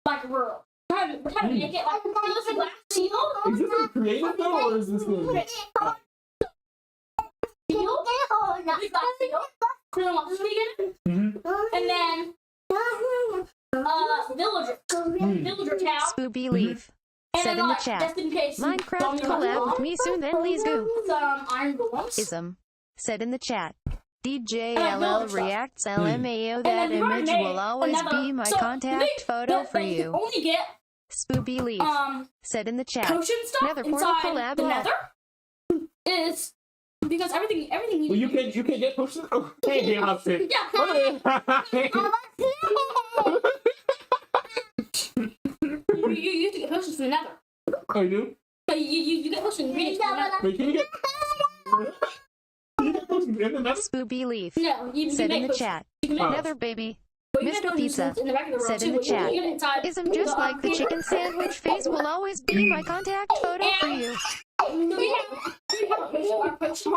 like world. We're trying to make it like a glass seal. Is this a creative though, or is this good? And then villager town. SpoopyLeaf said in the chat, Minecraft collab with me soon, then please go. Ism said in the chat, DJLL reacts LMAO, that image will always be my contact photo for you. SpoopyLeaf said in the chat, Nether portal collab. The nether is because everything well, you can get potions. Oh, hey, I'll say. You have to get potions from the nether. Oh, you do? But you get potions from the nether. Wait, can you get... SpoopyLeaf No, you said can in make the chat. potions. Nether baby. But you Mr. can Pizza in the back of the room said too, in the but you chat. get inside Isn't just like the chicken sandwich face will always be my contact photo for you. We have a potion.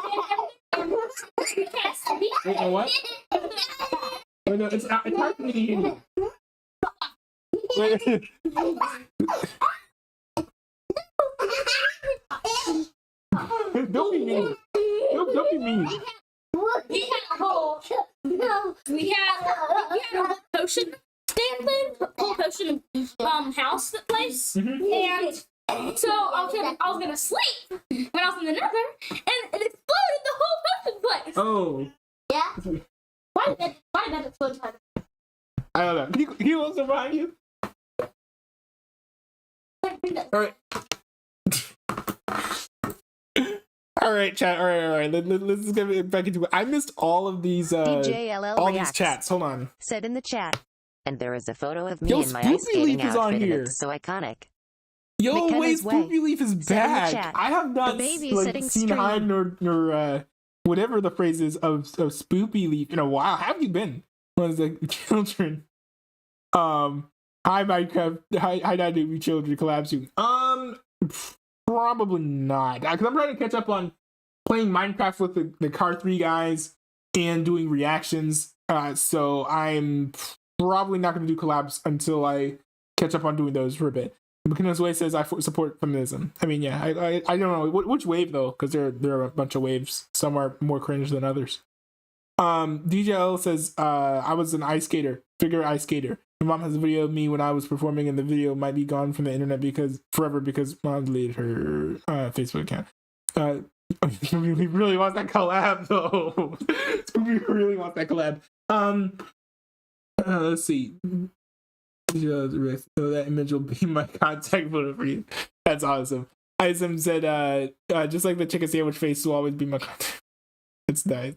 Wait, what? Oh, no, it's hard for me to hear you. Wait. Don't be mean. Don't be mean. We had a whole potion stand thing, whole potion house place, and so I was gonna sleep when I was in the nether, and it exploded the whole potion place. Oh. Yeah. Why did that explode? I don't know. Can you also behind you? Alright. Alright, chat. Alright. Let's get back into it. I missed all of these DJLL all reacts. these chats. Hold on. Said in the chat. And there is a photo of me in my ice SpoopyLeaf skating is on outfit, and here. it's so iconic. Yo, McKenna's wait, way. SpoopyLeaf is Said in the back. chat. I have not The baby like, sitting seen stream. Hyde nor whatever the phrase is of SpoopyLeaf in a while. How have you been? Was the children? Hi Minecraft. Hi notanewbie children collab soon. Probably not. Because I'm trying to catch up on playing Minecraft with the Car 3 guys and doing reactions. So I'm probably not going to do collabs until I catch up on doing those for a bit. McKenna's Way says I support feminism. I mean, yeah, I don't know which wave though, because there are a bunch of waves. Some are more cringe than others. DJLL says I was an ice skater, figure ice skater. My mom has a video of me when I was performing, and the video might be gone from the internet forever because mom deleted her Facebook account. Spoopy really wants that collab though. Spoopy really wants that collab. Let's see. So that image will be my contact photo for you. That's awesome. Isam said, just like the chicken sandwich face will always be my contact. That's nice.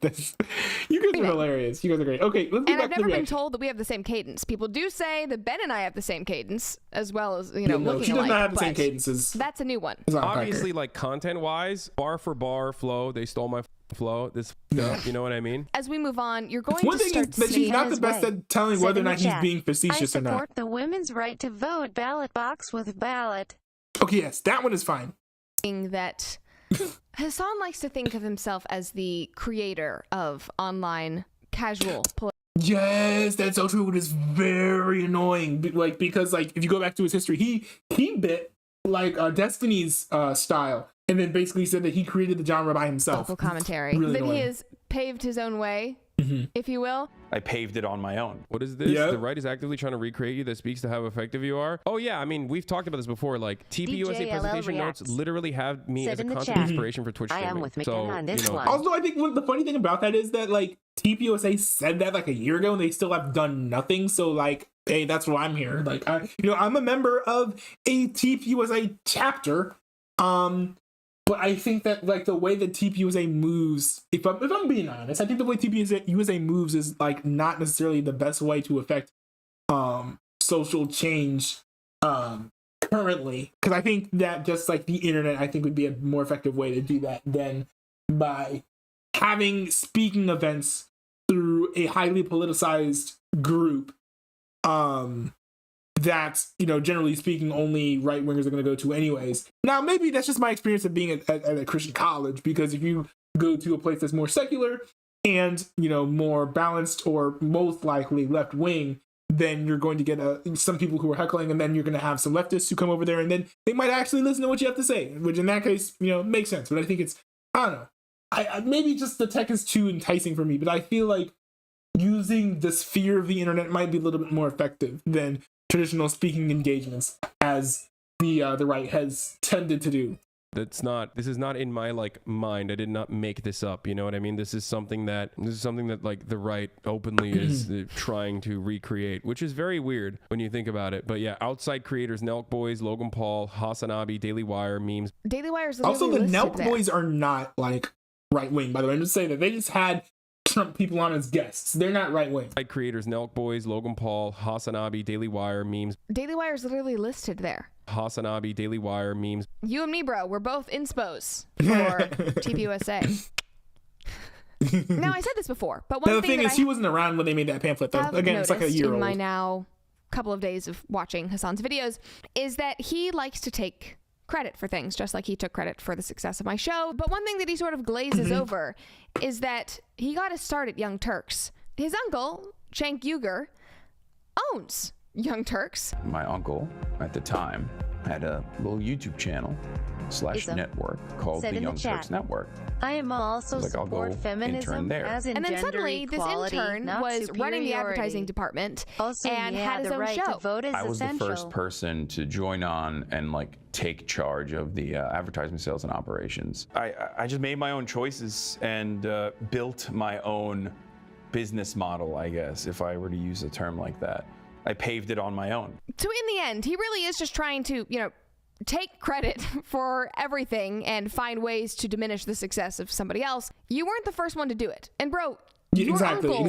You guys are hilarious. You guys are great. Okay, let's get back to the And I've never been reaction. told that we have the same cadence. People do say that Ben and I have the same cadence, as well as, you know, No, looking she does alike, not have the same but cadences. That's a new one. Obviously, like content-wise, bar for bar flow, they stole my flow. This stuff, you know what I mean? As we move on, you're going One to thing start is that she's not the best at telling whether or not he's being facetious I or not. support the women's right to vote. Ballot box with ballot. Okay, yes, that one is fine. That Hassan likes to think of himself as the creator of online casual Yes, that's so true. It is very annoying. Because if you go back to his history, he bit like Destiny's style, and then basically said that he created the genre by himself. political commentary. Really that annoying. he has paved his own way, if you will. I paved it on my own. What is this? Yep. The right is actively trying to recreate you. That speaks to how effective you are. Oh yeah, I mean we've talked about this before. Like TPUSA DJLL presentation reacts. notes literally have me Said as a in the content chat. inspiration for Twitch I streaming. am with McKenna on this one. Also, I think the funny thing about that is that TPUSA said that like a year ago, and they still have done nothing. So hey, that's why I'm here. I'm a member of a TPUSA chapter. But I think that the way that TPUSA moves, if I'm being honest, I think the way TPUSA moves is not necessarily the best way to affect social change currently. Because I think that just the internet, I think would be a more effective way to do that than by having speaking events through a highly politicized group. That, generally speaking, only right wingers are going to go to anyways. Now, maybe that's just my experience of being at a Christian college, because if you go to a place that's more secular and, more balanced or most likely left wing, then you're going to get some people who are heckling, and then you're going to have some leftists who come over there, and then they might actually listen to what you have to say, which in that case, makes sense. But I think I don't know. I maybe just the tech is too enticing for me, but I feel like using the sphere of the internet might be a little bit more effective than traditional speaking engagements, as the right has tended to do. This is not in my mind. I did not make this up. You know what I mean? This is something that the right openly is trying to recreate, which is very weird when you think about it. But yeah, outside creators, Nelk Boys, Logan Paul, Hasanabi, Daily Wire, memes. Daily Wire's also the listed Nelk there. Boys are not right wing, by the way. I'm just saying that they just had Trump people on as guests. They're not right wing. Like creators Nelk Boys, Logan Paul, Hasanabi, Daily Wire, memes. Daily Wire is literally listed there. Hasanabi, Daily Wire, memes. You and me, bro, we're both inspos for TPUSA. Now, I said this before, but one thing is, he wasn't around when they made that pamphlet, though. Again, it's like a year old. In my now couple of days of watching Hassan's videos, is that he likes to take credit for things, just like he took credit for the success of my show. But one thing that he sort of glazes over is that he got his start at Young Turks. His uncle, Cenk Uygur, owns Young Turks. My uncle, at the time, had a little YouTube channel / network called the Young Turks Network. I am also support feminism as in and then gender suddenly equality, this intern was running the advertising department and had his own right show. To vote is I was essential. the first person to join on and like take charge of the advertising sales and operations. I just made my own choices and built my own business model, I guess, if I were to use a term like that. I paved it on my own. So in the end, he really is just trying to, take credit for everything and find ways to diminish the success of somebody else. You weren't the first one to do it. And bro, your uncle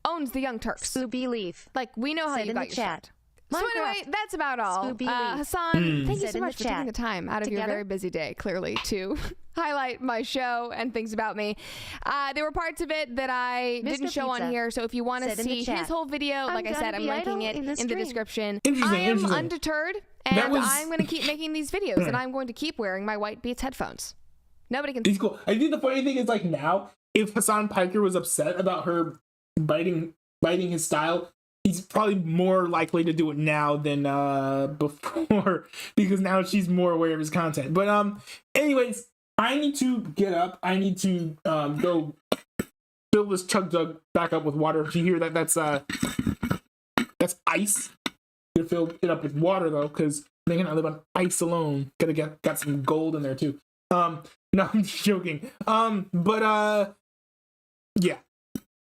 owns the Young Turks. SpoopyLeaf. Like, we know how you got your chat. So anyway, that's about all. Hassan, thank you so much for taking the time out of your very busy day, clearly, to highlight my show and things about me. There were parts of it that I didn't show on here, so if you want to see his whole video, like I said, I'm linking it in the description. I am undeterred, and I'm going to keep making these videos, and I'm going to keep wearing my white Beats headphones. Nobody can. He's cool. I think the funny thing is, like, now, if Hassan Piker was upset about her biting his style, he's probably more likely to do it now than before, because now she's more aware of his content. But anyways, I need to get up. I need to go fill this chug jug back up with water. If you hear that, that's ice. Gonna fill it up with water though, because they cannot live on ice alone. Got some gold in there too. No, I'm just joking. But yeah,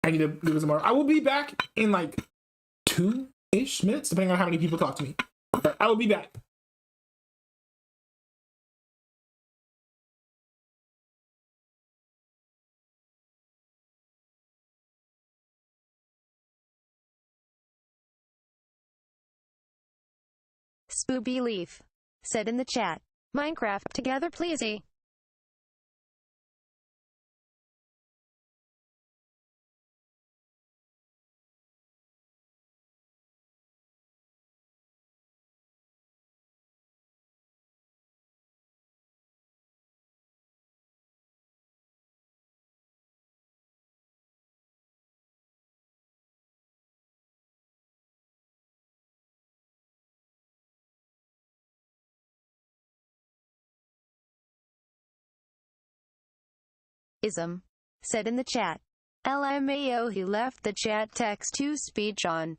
I need to do some more. I will be back in like 2-ish minutes, depending on how many people talk to me. But I will be back. SpoopyLeaf said in the chat, Minecraft together pleasey. Ism said in the chat, LMAO he left the chat text to speech on.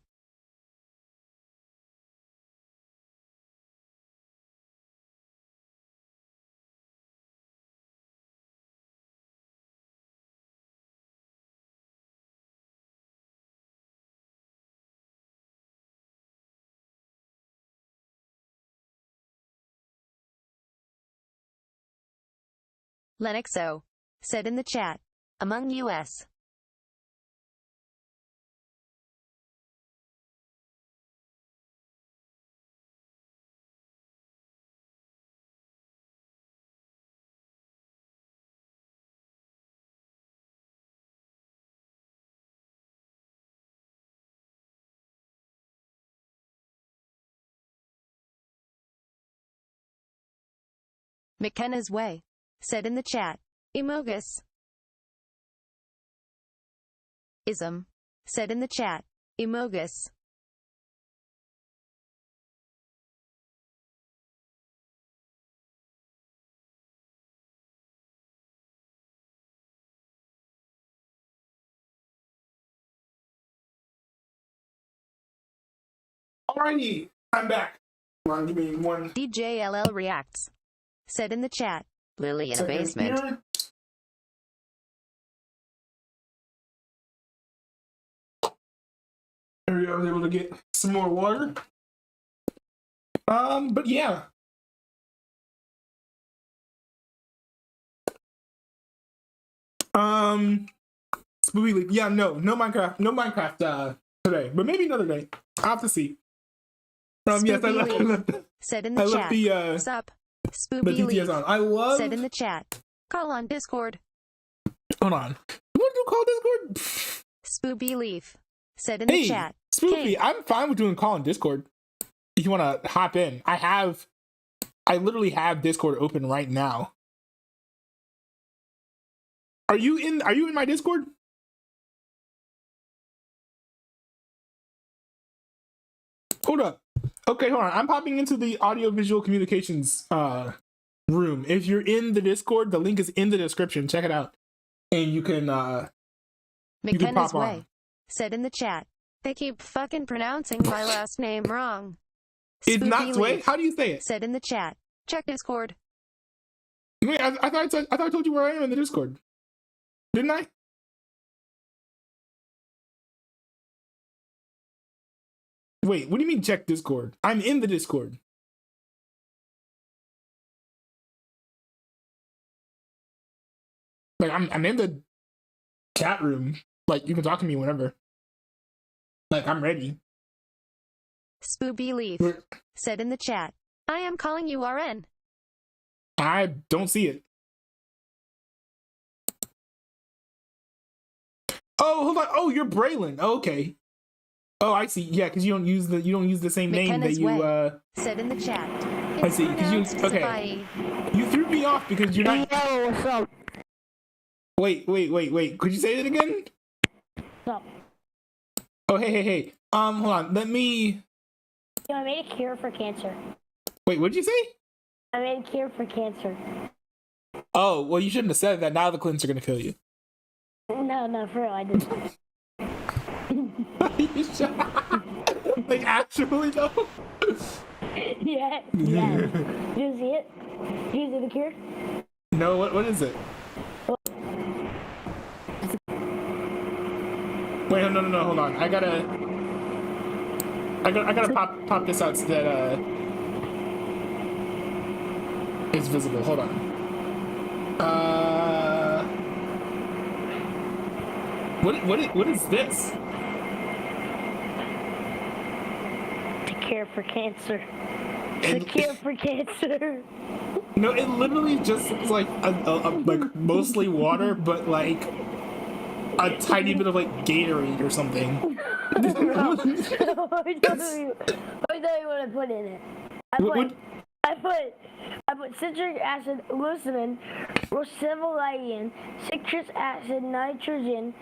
Lennoxo said in the chat, among US. McKenna's Way said in the chat, Emogus. Ism said in the chat, Emogus. Alrighty, I'm back. Come on, give me one. DJLL reacts said in the chat, Lily in a basement. Here. There we go. I was able to get some more water. But yeah. SpoopyLeaf. Yeah, no Minecraft today, but maybe another day. I'll have to see. Yes, I left said in the chat. The Sup, the DTS on. I love. Said in the chat. Call on Discord. Hold on. What do you call Discord? SpoopyLeaf said in the chat. Spoopy, I'm fine with doing call on Discord. If you want to hop in, I literally have Discord open right now. Are you in my Discord? Hold up. Okay, hold on. I'm popping into the audio-visual communications room. If you're in the Discord, the link is in the description. Check it out, and you can McKenna's Way said in the chat. They keep fucking pronouncing my last name wrong. It's not Sway. How do you say it? Said in the chat. Check Discord. Wait, I thought I told you where I am in the Discord. Didn't I? Wait, what do you mean check Discord? I'm in the Discord. Like I'm in the chat room. Like you can talk to me whenever. Like I'm ready. SpoopyLeaf said in the chat. I am calling you RN. I don't see it. Oh, hold on. Oh, you're Braylon. Oh, okay. Oh, I see. Yeah, because you don't use the same name that you said in the chat. I see. Because you threw me off because you're not. Yo, what's up? Wait. Could you say that again? No. Oh, hey. Hold on. Let me. Yo, I made a cure for cancer. Wait, what'd you say? I made a cure for cancer. Oh, well, you shouldn't have said that. Now the Clint's are gonna kill you. No, for real, I didn't. Like, actually, though? Yeah. Did you see it? Did you see the cure? No, what is it? Wait, no, hold on. I gotta pop this out so that it's visible. Hold on. What is this? The cure for cancer. The cure for cancer. No, it literally just looks like like mostly water, but like a tiny bit of like Gatorade or something. I tell you what I put in it. I put citric acid, lucinin, rosivalian, citrus acid, nitrogen,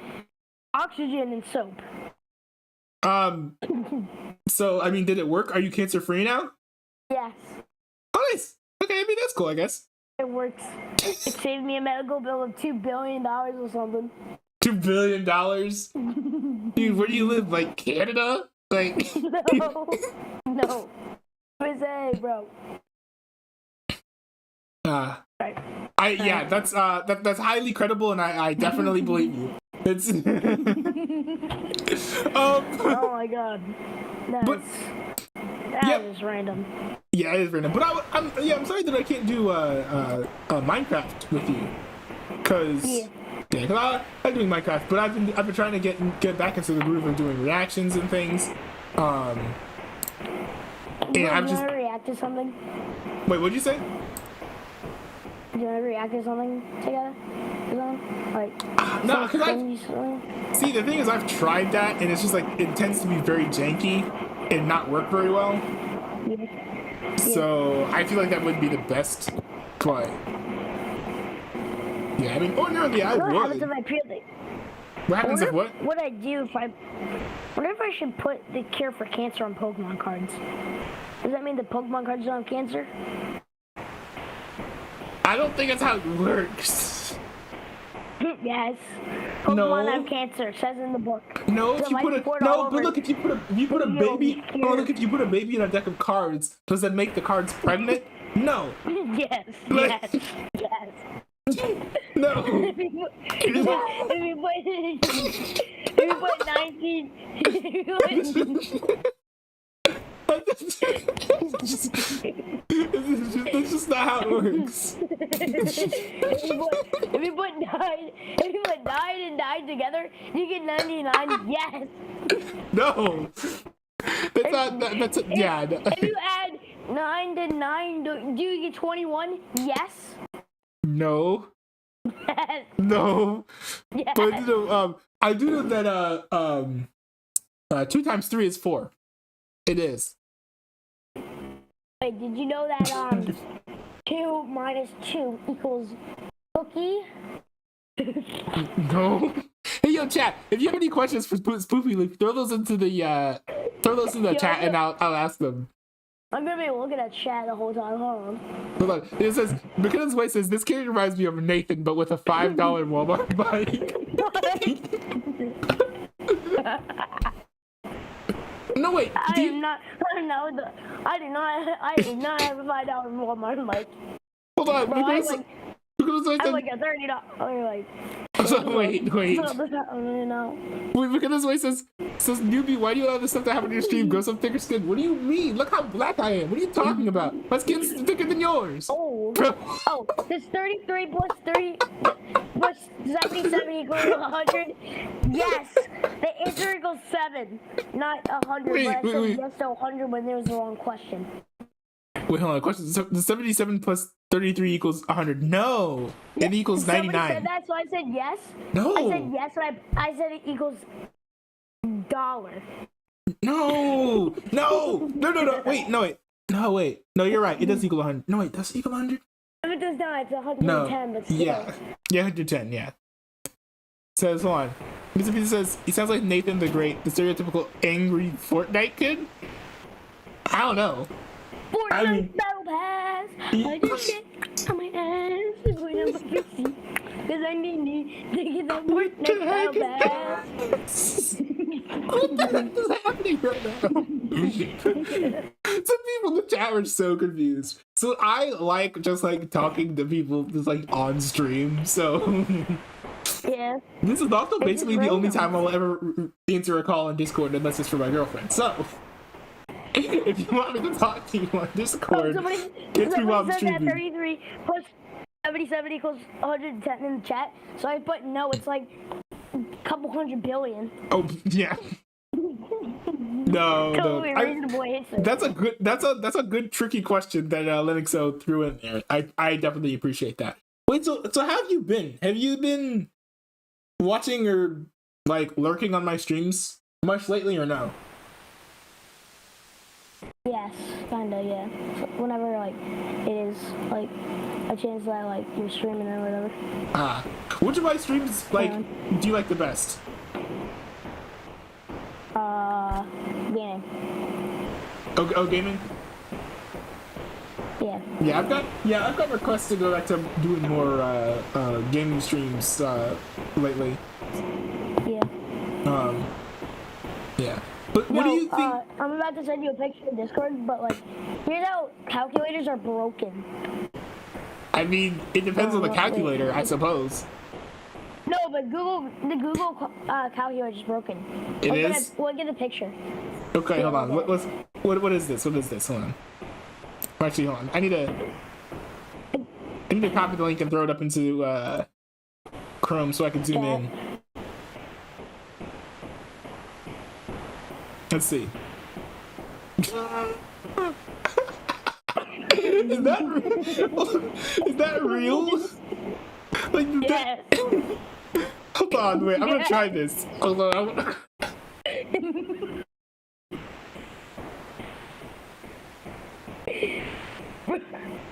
oxygen, and soap. So, I mean, did it work? Are you cancer free now? Yes. Oh, nice. Okay, I mean, that's cool, I guess. It works. It saved me a medical bill of $2 billion or something. $2 billion? Dude, where do you live? Like, Canada? Like... No. USA, bro. Yeah, that's highly credible, and I definitely believe you. It's oh my god, that is random. Yeah, it is random. But I'm sorry that I can't do Minecraft with you, cause I like doing Minecraft, but I've been trying to get back into the groove of doing reactions and things. Do you want to react to something? Wait, what'd you say? Do you want to react to something together? Like, no, because see, the thing is, I've tried that, and it's just like it tends to be very janky and not work very well. Yeah. So I feel like that would be the best play. Yeah, I mean, ordinarily I would. What happens if I put the... What happens if what? What I do if I... What if I should put the cure for cancer on Pokemon cards? Does that mean the Pokemon cards don't have cancer? I don't think that's how it works. Yes. Pokemon have cancer, says in the book. No, if you put a but look, if you put a baby, look, if you put a baby in a deck of cards, does that make the cards pregnant? No. Yes. Like, yes. No. If you put 19. That's just not how it works. If you put 9 and 9 together, you get 99. Yes. No. That's not. That's yeah. If you add 9 to 9, do you get 21? Yes. No. Yes. No. Yes. But I do know that 2 times 3 is 4. It is. Wait, did you know that 2 minus 2 equals cookie? No. Hey, yo, chat. If you have any questions for SpoopyLeaf, throw those into the chat, and I'll ask them. I'm gonna be looking at chat the whole time. Hold on. It says McKinnon's Way says this kid reminds me of Nathan, but with a $5 Walmart bike. No wait. I do not have a $5 Walmart bike. Hold on. Bro, I have like a $30 like. So, wait. No. Wait, McKinnon's Way says newbie, why do you allow this stuff to happen in your stream? Grow some thicker skin. What do you mean? Look how black I am. What are you talking about? My skin's thicker than yours. Oh, this 33 plus 30 plus 77 equals 100. Yes, the answer equals 7, not 100. Wait. Yes to 100 when there was the wrong question. Wait, hold on. Question: so the 77 plus 33 equals 100. No, it equals 99. Somebody said that, so I said yes. No. I said yes, and I said it equals $1. No. Wait. No, you're right. It does equal 100. No, wait, does it equal 100? If it does not, it's 110. No. But still. Yeah, 110. Yeah. Says, hold on. Mr. Pizza says he sounds like Nathan the Great, the stereotypical angry Fortnite kid. I don't know. Fortnite Battle Pass. I just get on my ass when I'm 50. Because I need to get that Fortnite Battle Pass. What the heck is happening right now? Some people in the chat are so confused. So I like just like talking to people just like on stream. So yeah. This is also basically the only time I'll ever answer a call on Discord unless it's for my girlfriend. So if you want me to talk to you on Discord, get me while I'm streaming. 33 plus 77 equals 110 in the chat. So I put no, it's like a couple 100 billion. Oh yeah. No. Totally reasonable answer. That's a good tricky question that Linuxo threw in there. I definitely appreciate that. Wait, so how have you been? Have you been watching or like lurking on my streams much lately or no? Yes, kinda, yeah. So whenever like it is like a chance that like you're streaming or whatever. Which of my streams like do you like the best? Gaming. Oh, gaming? Yeah. Yeah, I've got requests to go back to doing more gaming streams lately. Yeah. Yeah. But what do you think? I'm about to send you a picture in Discord, but like, here's how calculators are broken. I mean, it depends on the calculator, I suppose. No, but the Google calculator is broken. It is? Look at the picture. Okay, hold on. What is this? What is this? Hold on. Actually, hold on. I need to copy the link and throw it up into Chrome so I can zoom in. Let's see. Is that real? Like, yes. Hold on, wait. I'm gonna try this. Hold on.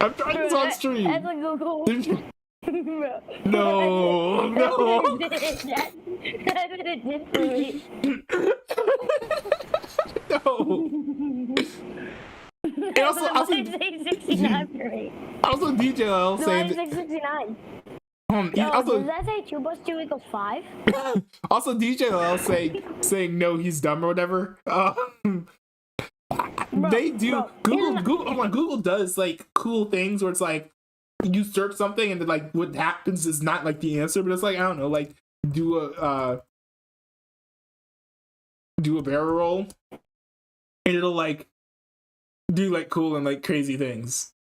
I'm trying this on stream. That's a Google. No. That's what it did for me. No. And also, why is it 69 for me? Also, DJLL saying. Why is it 69? Yo, also, does that say 2 plus 2 equals 5? Also, DJLL saying no, he's dumb or whatever. They do. Google does like cool things where it's like you search something and then like what happens is not like the answer, but it's like I don't know, like do a barrel roll and it'll like do like cool and like crazy things.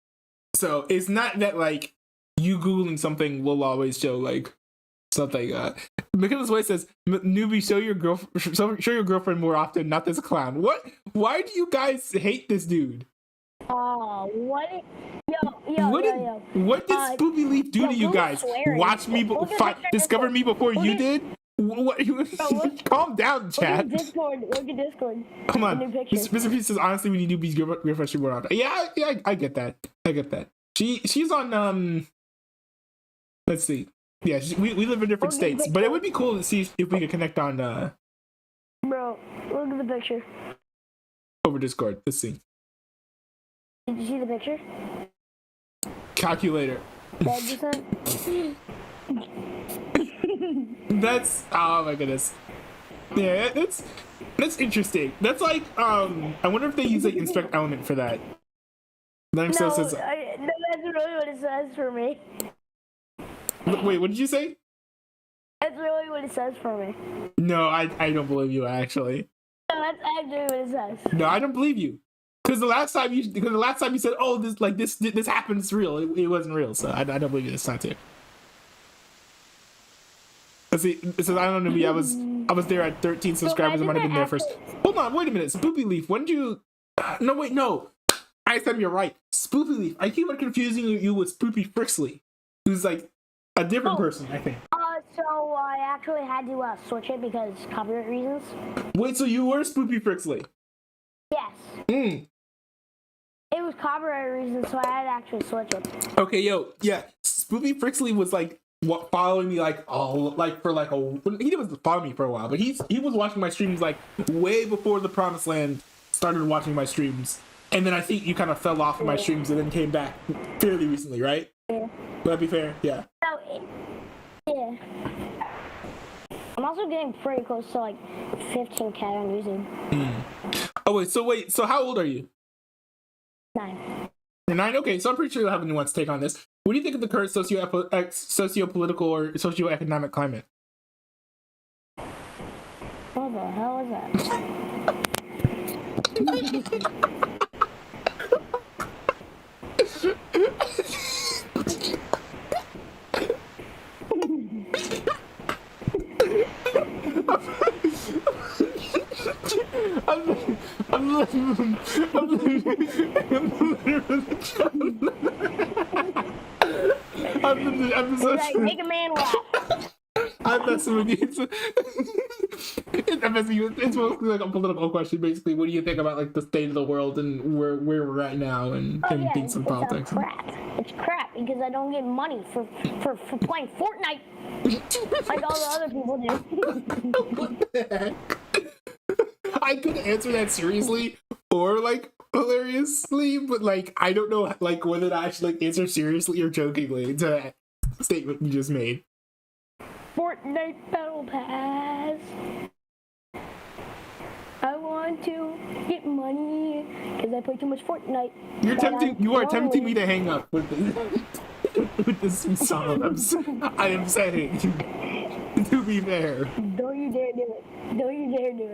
So it's not that like you Googling something will always show like something. Michaela's Way says, "Newbie, show your girlfriend more often, not this clown." What? Why do you guys hate this dude? Oh, what? What did SpoopyLeaf do to you guys? Watch me discover me before you did? What? Calm down, chat. Look at Discord. Come on. Mr. P says, honestly, we need to be refreshing more often. Yeah, I get that. She's on let's see. Yeah, we live in different states, but it would be cool to see if we could connect on Bro, look at the picture. Over Discord. Let's see. Did you see the picture? Calculator. That's oh my goodness. Yeah, that's interesting. That's like I wonder if they use like inspect element for that. That's really what it says for me. Wait, what did you say? That's really what it says for me. No, I don't believe you actually. No, that's actually what it says. No, I don't believe you. Because the last time you said, "Oh, this happened, it's real." It wasn't real, so I don't believe you this time too. Let's see. It says, "I don't know, me. I was there at 13 subscribers. I might have been there first." Hold on, wait a minute. SpoopyLeaf, when did you? No, wait, no. I said you're right. SpoopyLeaf. I keep on confusing you with SpoopyFrixely, who's like a different person, I think. So I actually had to switch it because copyright reasons. Wait, so you were SpoopyFrixely? Yes. It was copyright reasons, so I had to actually switch it. Okay, yeah. SpoopyFrixely was like following me like for like he was following me for a while, but he was watching my streams like way before the Promised Land started watching my streams, and then I think you kind of fell off of my streams and then came back fairly recently, right? Yeah. Would that be fair? Yeah. Yeah. I'm also getting pretty close to like 15K on YouTube. Oh wait, so how old are you? 9. You're 9? Okay, so I'm pretty sure you'll have a nuanced take on this. What do you think of the current socio-political or socio-economic climate? What the hell is that? Make a man laugh. I'm messing with you. It's mostly like a political question, basically. What do you think about like the state of the world and where we're at now and things in politics? It's crap because I don't get money for playing Fortnite like all the other people do. What the heck? I could answer that seriously or like hilariously, but like I don't know like whether to actually like answer seriously or jokingly to that statement you just made. Fortnite Battle Pass. I want to get money because I play too much Fortnite. You are tempting me to hang up with this song. I am saying, to be fair. Don't you dare do it. Don't you dare do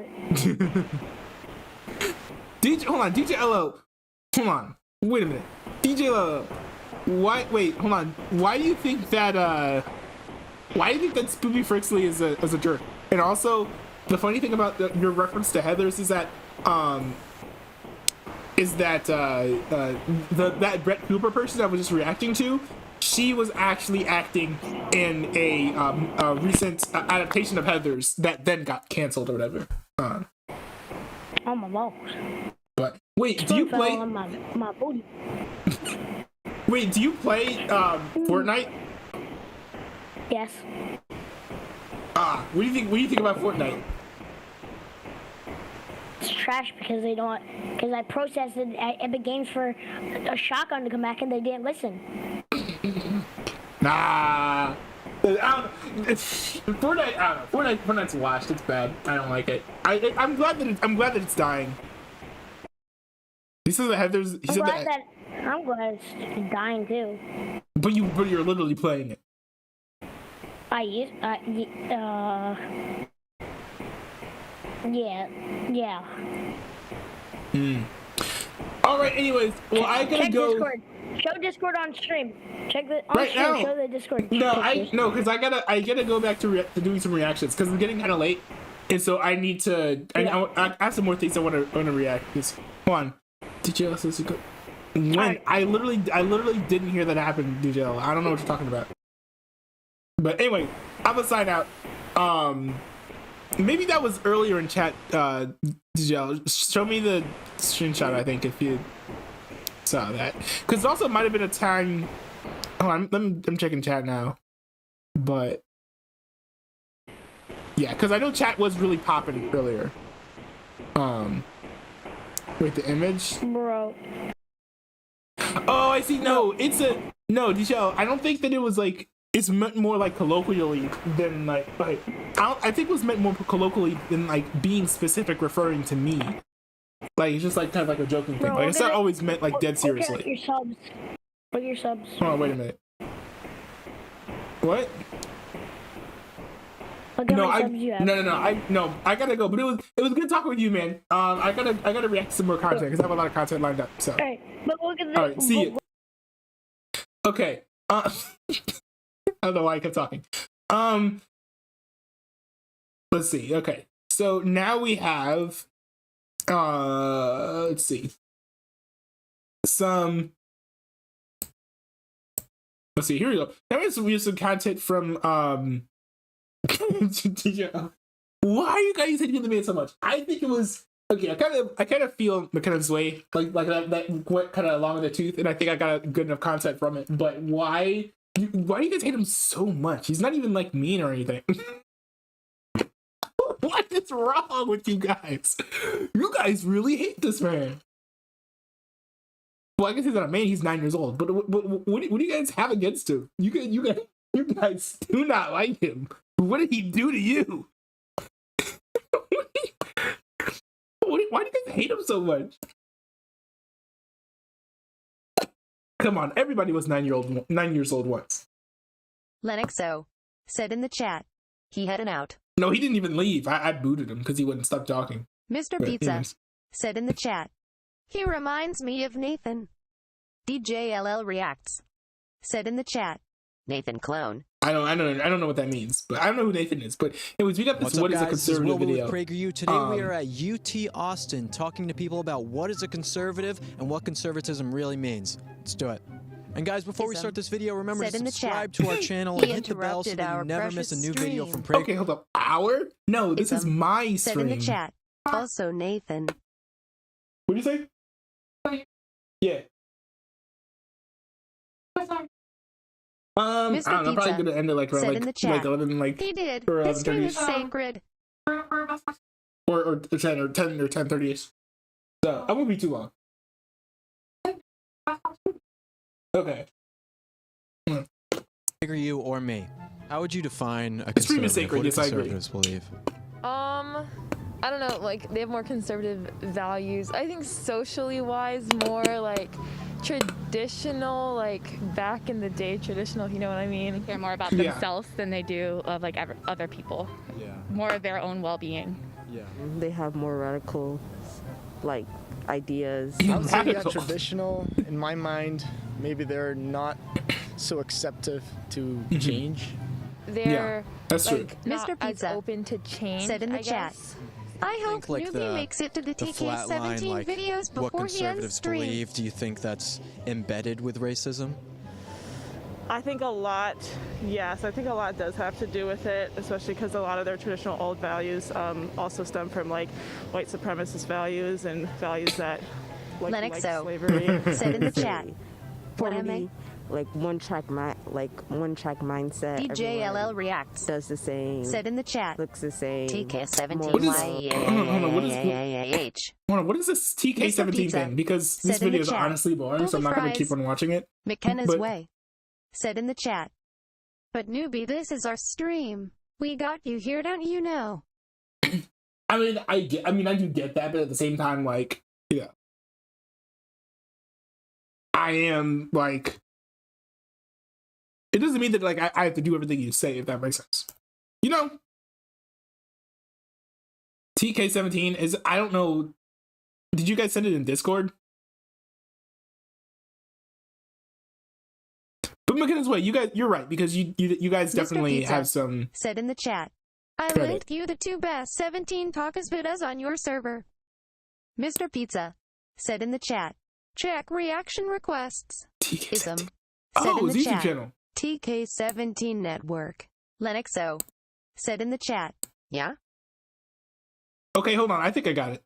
it. Hold on, DJLL. Hold on. Wait a minute. DJLL. Hold on. Why do you think that SpoopyFrixely is a jerk? And also, the funny thing about your reference to Heathers is that that Brett Cooper person I was just reacting to, she was actually acting in a recent adaptation of Heathers that then got canceled or whatever. Oh my balls. But wait, do you play? My booty. Wait, do you play Fortnite? Yes. What do you think about Fortnite? It's trash because because I protested at Epic Games for a shotgun to come back and they didn't listen. Nah. Fortnite's washed. It's bad. I don't like it. I'm glad that it's dying. He says that Heathers. I'm glad it's dying too. But you're literally playing it. Yeah. Oh, All right. Anyways, well, I gotta go. Discord. Show Discord on stream. Check the on Right stream. now. Show the Discord. No, because I gotta go back to doing some reactions because it's getting kind of late, and so I need to. Yeah. I have some more things I want to react. Hold on. DJLL. When I literally didn't hear that happen, DJLL. I don't know what you're talking about. But anyway, I'm gonna sign out. Maybe that was earlier in chat. DJLL, show me the screenshot. I think if you saw that, because it also might have been a time. Oh, I'm checking chat now, but yeah, because I know chat was really popping earlier. Wait, the image, bro. Oh, I see. No, DJLL. I don't think that it was like it's meant more like colloquially than like I think it was meant more colloquially than like being specific, referring to me. Like it's just like kind of like a joking thing. Bro, Like it's not always meant like dead seriously. Look at your subs. Look at your subs. Oh, wait a minute. What? Look at my subs you have. No. I gotta go. But it was good talking with you, man. I gotta react to some more content because I have a lot of content lined up. So. Alright, but look at this. All right, see you. Okay. I don't know why I kept talking. Let's see. Okay. So now we have let's see. Let's see, here we go. Now we have some content from Why are you guys hating the man so much? I think it was okay. I kind of feel McKenna's way, like that went kind of along with the tooth, and I think I got a good enough content from it. But why do you guys hate him so much? He's not even like mean or anything. What is wrong with you guys? You guys really hate this man. Well, I guess he's not a man. He's 9 years old. But what do you guys have against him? You guys do not like him. What did he do to you? Why do you guys hate him so much? Come on, everybody was 9 years old once. Lennoxo said in the chat, he had an out. No, he didn't even leave. I booted him because he wouldn't stop talking. Mr. But, Pizza anyways. said in the chat, he reminds me of Nathan. DJLL reacts said in the chat, Nathan clone. I don't know what that means, but I don't know who Nathan is. But anyways, we got this. What is a conservative video? With PragerU. Today we are at UT Austin talking to people about what is a conservative and what conservatism really means. Let's do it. And guys, before we start this video, remember to subscribe to our channel and hit the bell so that you never miss a new video from PragerU. Okay, hold up. Our? No, this is my stream. Said in the chat. Also Nathan. What did you say? Yeah. I don't know, I'm probably gonna end it like around like 11, like he did. Or His stream is 11:30ish. sacred. Or 10 or 10:30ish. So I won't be too long. Okay. PragerU or me? How would you define a stream is conservative? sacred, What do yes, I agree. conservatives believe? I don't know, like they have more conservative values. I think socially wise, more like traditional, like back in the day traditional, if you know what I mean. They care more about themselves than they do of like other people. Yeah. More of their own well-being. Yeah. They have more radical, like, ideas. I would say traditional, in my mind, maybe they're not so acceptive to change. They're that's like true. not Mr. Pizza as open to change. said in the I chat. guess. I hope like Newbie makes it to the flat line, TK17 like videos what before he ends conservatives stream. believe. Do you think that's embedded with racism? I think a lot, yes, I think a lot does have to do with it, especially because a lot of their traditional old values also stem from like white supremacist values and values that like Lennoxo slavery. said in the chat. What am I? Like one track mindset. DJLL reacts. Does the same. Said in the chat. Looks the same. TK17YH. What is this TK17 thing? Because this video is honestly boring, so I'm not going to keep on watching it. McKenna's way. Said in the chat. But Newbie, this is our stream. We got you here, don't you know? I mean, I do get that, but at the same time, like, you know, I am like, it doesn't mean that like I have to do everything you say, if that makes sense. You know, TK17 is, I don't know. Did you guys send it in Discord? McKenna's way. You're right because you guys definitely Pizza have some. Said in the chat. I credit. linked you the 2 best 17 tacos videos on your server. Mr. Pizza said in the chat. Check reaction requests. Ism said in the YouTube chat. channel. TK17 Network. Lennoxo said in the chat. Yeah? Okay, hold on. I think I got it.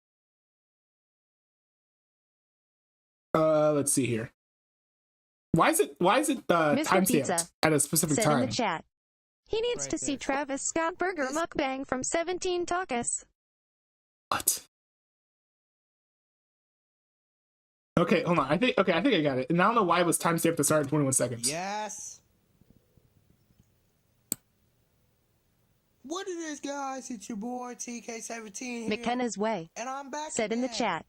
Let's see here. Why is it timestamped at a specific said time? in the chat. He needs to see Travis Scott Burger mukbang from 17 tacos. What? Okay, hold on. I think I got it. And I don't know why it was timestamped at the start in 21 seconds. Yes. What it is, guys? It's your boy TK17 here. McKenna's way. And I'm back said in the chat.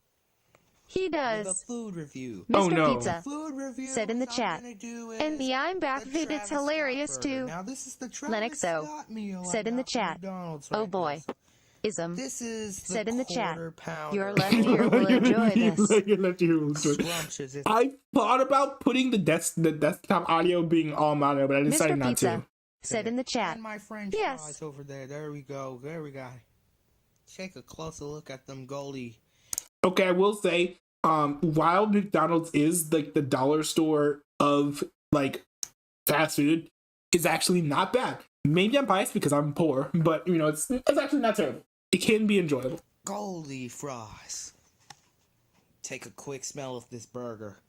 He does. With a food review. Mr. Pizza Food review said in the chat. And the I'm back vid, it's hilarious too. Now this is the Lennoxo said in the chat. Oh boy. Ism this is said in the chat. Pounder. Your left ear will enjoy this. Your left ear will enjoy this. I thought about putting the desktop audio being all mono, but I decided Mr. not Pizza to. said in the chat. And my French fries over there. There we go. There we go. Take a closer look at them Goldie. Okay, I will say, while McDonald's is like the dollar store of like fast food, is actually not bad. Maybe I'm biased because I'm poor, but you know, it's actually not terrible. It can be enjoyable. Goldie fries. Take a quick smell of this burger.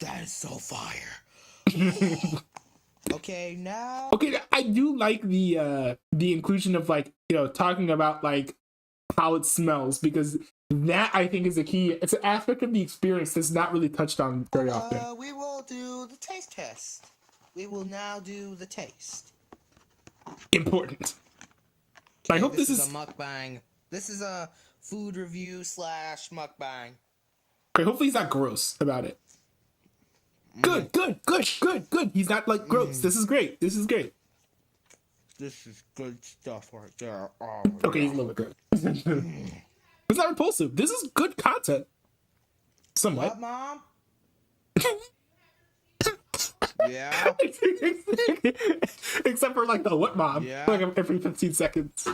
That is so fire. Okay, now. Okay, I do like the inclusion of like, you know, talking about like how it smells, because that I think is a key. It's an aspect of the experience that's not really touched on very often. We will do the taste test. We will now do the taste. Important. Okay, I hope this is a mukbang. This is a food review / mukbang. Okay, hopefully he's not gross about it. Good. He's not like gross. This is great. This is good stuff right there. Oh, okay, he's a little bit gross. It's not repulsive. This is good content. Somewhat. What, Mom? Yeah. Except for like the what, Mom? Yeah. Like every 15 seconds.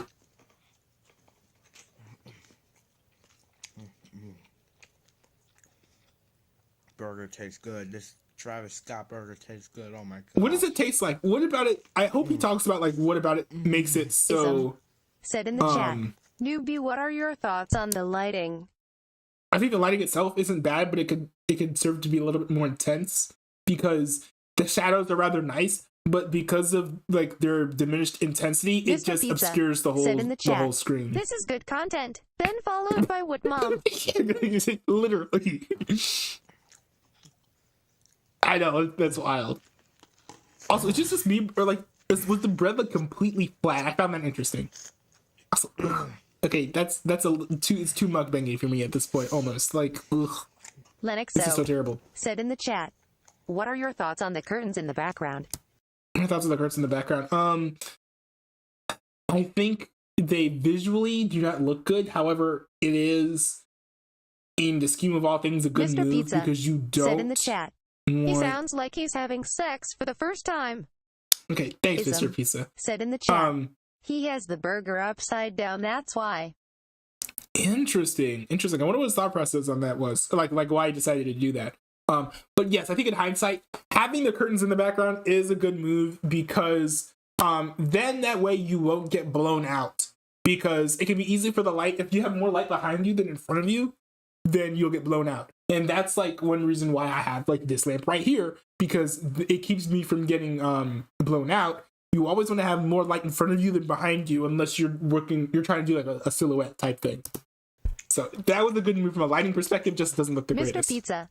Burger tastes good. This Travis Scott burger tastes good. Oh my god. What does it taste like? What about it? I hope he talks about like what about it makes it so. Said in the chat. Newbie, what are your thoughts on the lighting? I think the lighting itself isn't bad, but it could serve to be a little bit more intense because the shadows are rather nice, but because of like their diminished intensity, it just obscures the whole screen. This is good content. Then followed by what, Mom? Literally. I know, that's wild. Also, it's just me, or like, was the bread like completely flat? I found that interesting. Also, okay, it's too mukbangy for me at this point, almost. Like, ugh. Lennoxo This is so terrible. Said in the chat, what are your thoughts on the curtains in the background? My thoughts on the curtains in the background. I think they visually do not look good. However, it is, in the scheme of all things, a good Mr. move Pizza because you don't. Said in the chat. He sounds like he's having sex for the first time. Okay, thanks, Mr. Pizza. Said in the chat. He has the burger upside down, that's why. Interesting. I wonder what his thought process on that was. Like why he decided to do that. But yes, I think in hindsight, having the curtains in the background is a good move because then that way you won't get blown out. Because it can be easy for the light, if you have more light behind you than in front of you, then you'll get blown out. And that's like one reason why I have like this lamp right here, because it keeps me from getting blown out. You always want to have more light in front of you than behind you, unless you're trying to do like a silhouette type thing. So that was a good move from a lighting perspective, just doesn't look the greatest. Mr. Pizza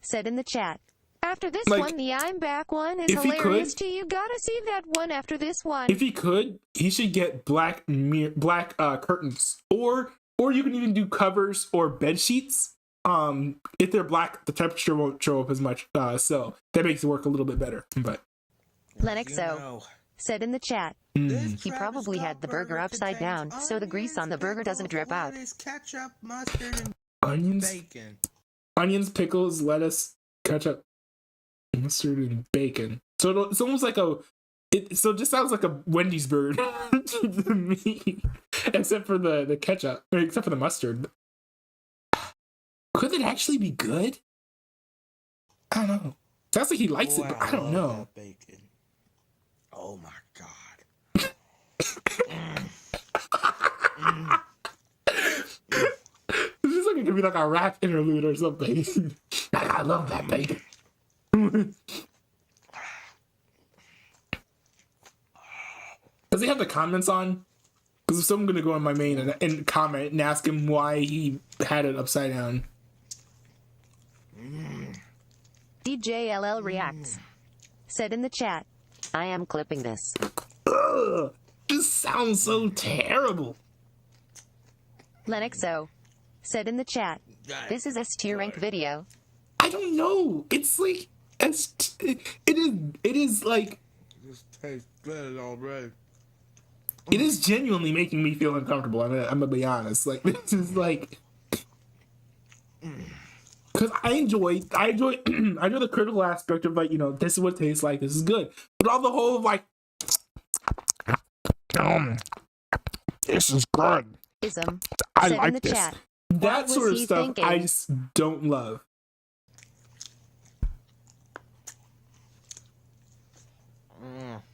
said in the chat. After this one, the I'm back one is hilarious too. You gotta see that one after this one. If he could, he should get black curtains, or you can even do covers or bed sheets. If they're black, the temperature won't show up as much, so that makes it work a little bit better. But Lennoxo said in the chat, he probably had the burger upside down, so the grease on the burger doesn't drip out. Ketchup, mustard, and onions. bacon. onions, pickles, lettuce, ketchup, mustard, and bacon. So it's almost like so it just sounds like a Wendy's burger to me, except for the ketchup, or except for the mustard. Could it actually be good? I don't know. Sounds like he likes it, but I don't know. Bacon. Oh my god. This is like it could be like a rap interlude or something. I love that bacon. Does he have the comments on? Because so I'm gonna go on my main and comment and ask him why he had it upside down. DJLL reacts. Said in the chat, I am clipping this. Ugh, this sounds so terrible. Lennoxo said in the chat, this is S tier rank video. I don't know. It's like it is like This tastes good already. it is genuinely making me feel uncomfortable. I'm gonna be honest. Like this is like because I enjoy the critical aspect of like, you know, this is what it tastes like, this is good. But all the whole like this is good. I like this. Chat, that sort of stuff thinking? I just don't love.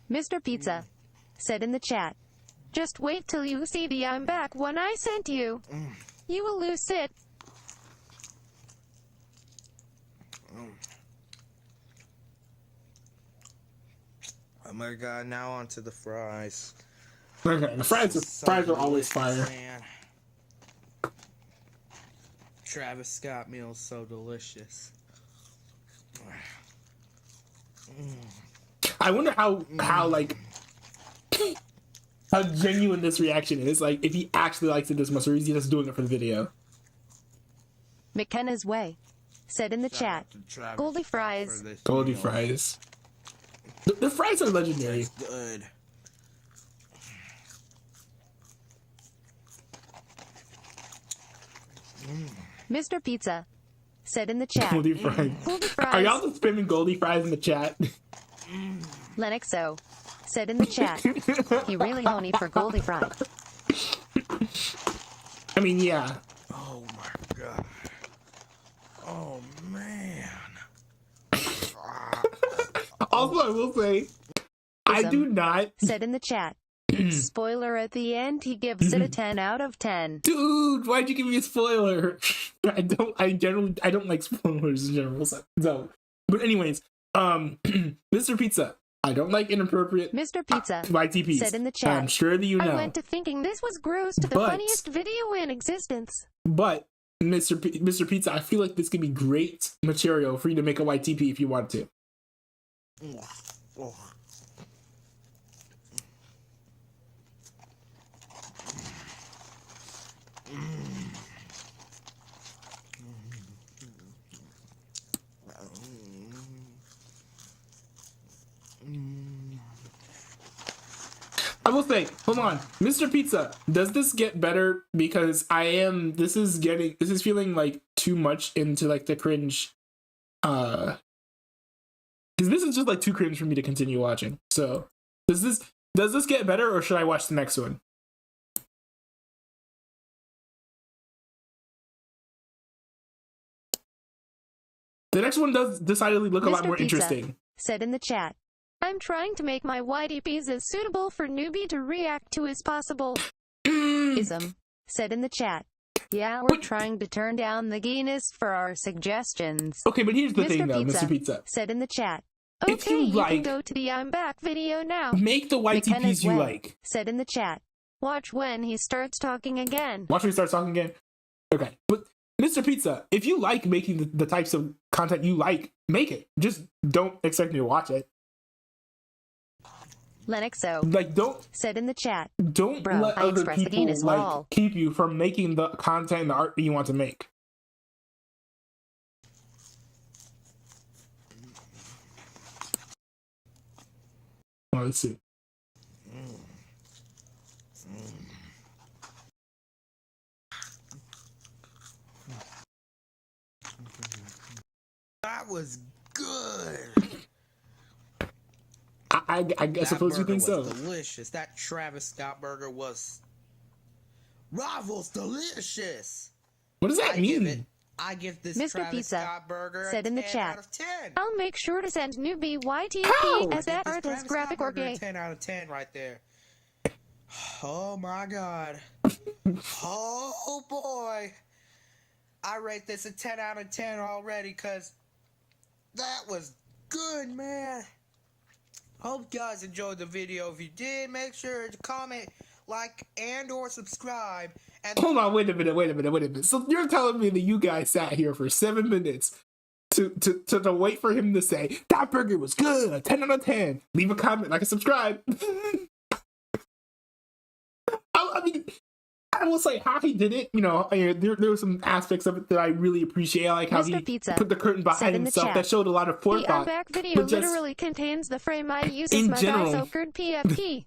Mr. Pizza said in the chat, just wait till you see the I'm back one I sent you. You will lose it. Oh my god, now onto the fries. Okay, the fries are always fire. Man. Travis Scott meal's so delicious. I wonder how like how genuine this reaction is. Like if he actually likes it this much, or is he just doing it for the video? McKenna's Way said in the chat, Goldie fries. Goldie fries. The fries are legendary. Good. Mr. Pizza said in the chat, Goldie fries. Goldie fries. Are y'all just spamming Goldie fries in the chat? Lennoxo said in the chat, he really horny for Goldie fries. I mean, yeah. Oh my god. Oh man. Also, I will say, I do not said in the chat. Spoiler at the end, he gives it a 10 out of 10. Dude, why'd you give me a spoiler? I don't like spoilers in general. So, but anyways, Mr. Pizza, I don't like inappropriate Mr. Pizza YTPs. said in the chat. I'm sure that you know. I went to thinking this was gross to the funniest video in existence. But Mr. Pizza, I feel like this could be great material for you to make a YTP if you want to. I will say, hold on, Mr. Pizza, does this get better? Because this is feeling like too much into like the cringe, because this is just like too cringe for me to continue watching. So, does this get better, or should I watch the next one? The next one does decidedly look a lot more interesting. Said in the chat, I'm trying to make my YDPs as suitable for newbie to react to as possible. Ism said in the chat, yeah, we're trying to turn down the gayness for our suggestions. Okay, but here's the thing though, Mr. Pizza said in the chat, okay, you can go to the I'm back video now. Make the YTPs you like. Said in the chat, watch when he starts talking again. Watch when he starts talking again? Okay, but Mr. Pizza, if you like making the types of content you like, make it. Just don't expect me to watch it. Lennoxo said in the chat, don't let other people keep you from making the content and the art that you want to make. Oh, let's see. That was good. I suppose you think so. Delicious. That Travis Scott burger was Rivals delicious. What does that mean? I give this Mr. Travis Pizza Scott burger said a in the 10 chat. out of 10. I'll make sure to send newbie YTP as that artist graphic or gay. 10 out of 10 right there. Oh my god. Oh boy. I rate this a 10 out of 10 already because that was good, man. Hope you guys enjoyed the video. If you did, make sure to comment, like, and or subscribe. And hold on, wait a minute. So you're telling me that you guys sat here for 7 minutes to wait for him to say, that burger was good, 10 out of 10. Leave a comment, like and subscribe. I mean, I will say how he did it, you know, there were some aspects of it that I really appreciate. I like how he put the curtain behind himself. That showed a lot of forethought. The I'm back video literally contains the frame I use as my so-called PFP.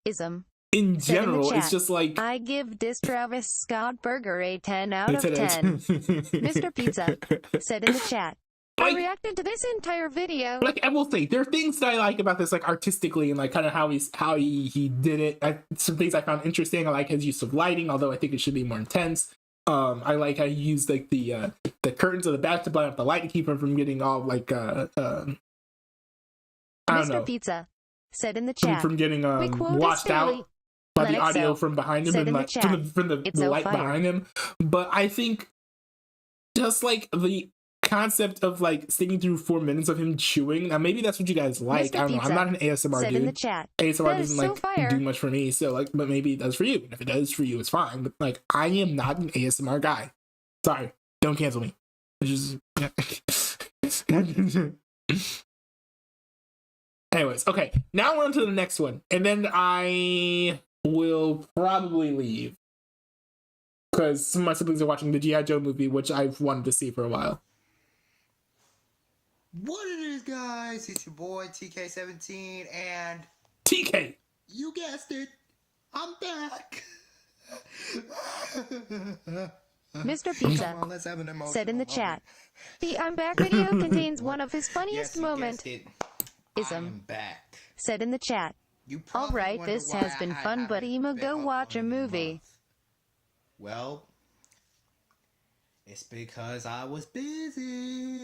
Ism. In general, it's just like... I give this Travis Scott burger a 10 out of 10. Mr. Pizza said in the chat. I reacted to this entire video. Like, I will say, there are things that I like about this, like, artistically, and, like, kind of how he did it. Some things I found interesting. I like his use of lighting, although I think it should be more intense. I like how he used, like, the curtains of the bathtub light up the light to keep him from getting all, like, I don't know. Mr. Pizza said in the chat. From getting washed out by the audio from behind him and, like, from the light behind him. But I think just, like, the concept of like sticking through 4 minutes of him chewing. Now maybe that's what you guys like. I don't know. I'm not an ASMR dude. In the chat. ASMR doesn't like do much for me. So like, but maybe it does for you. And if it does for you, it's fine. But like, I am not an ASMR guy. Sorry, don't cancel me. It's just anyways, okay. Now we're on to the next one, and then I will probably leave because some of my siblings are watching the G.I. Joe movie, which I've wanted to see for a while. What it is, guys? It's your boy TK17 and TK. You guessed it. I'm back. Mr. Pizza said in the chat. The I'm back video contains one of his funniest moments. Ism said in the chat. All right, this has been fun, but Emo, go watch a movie. Well, it's because I was busy.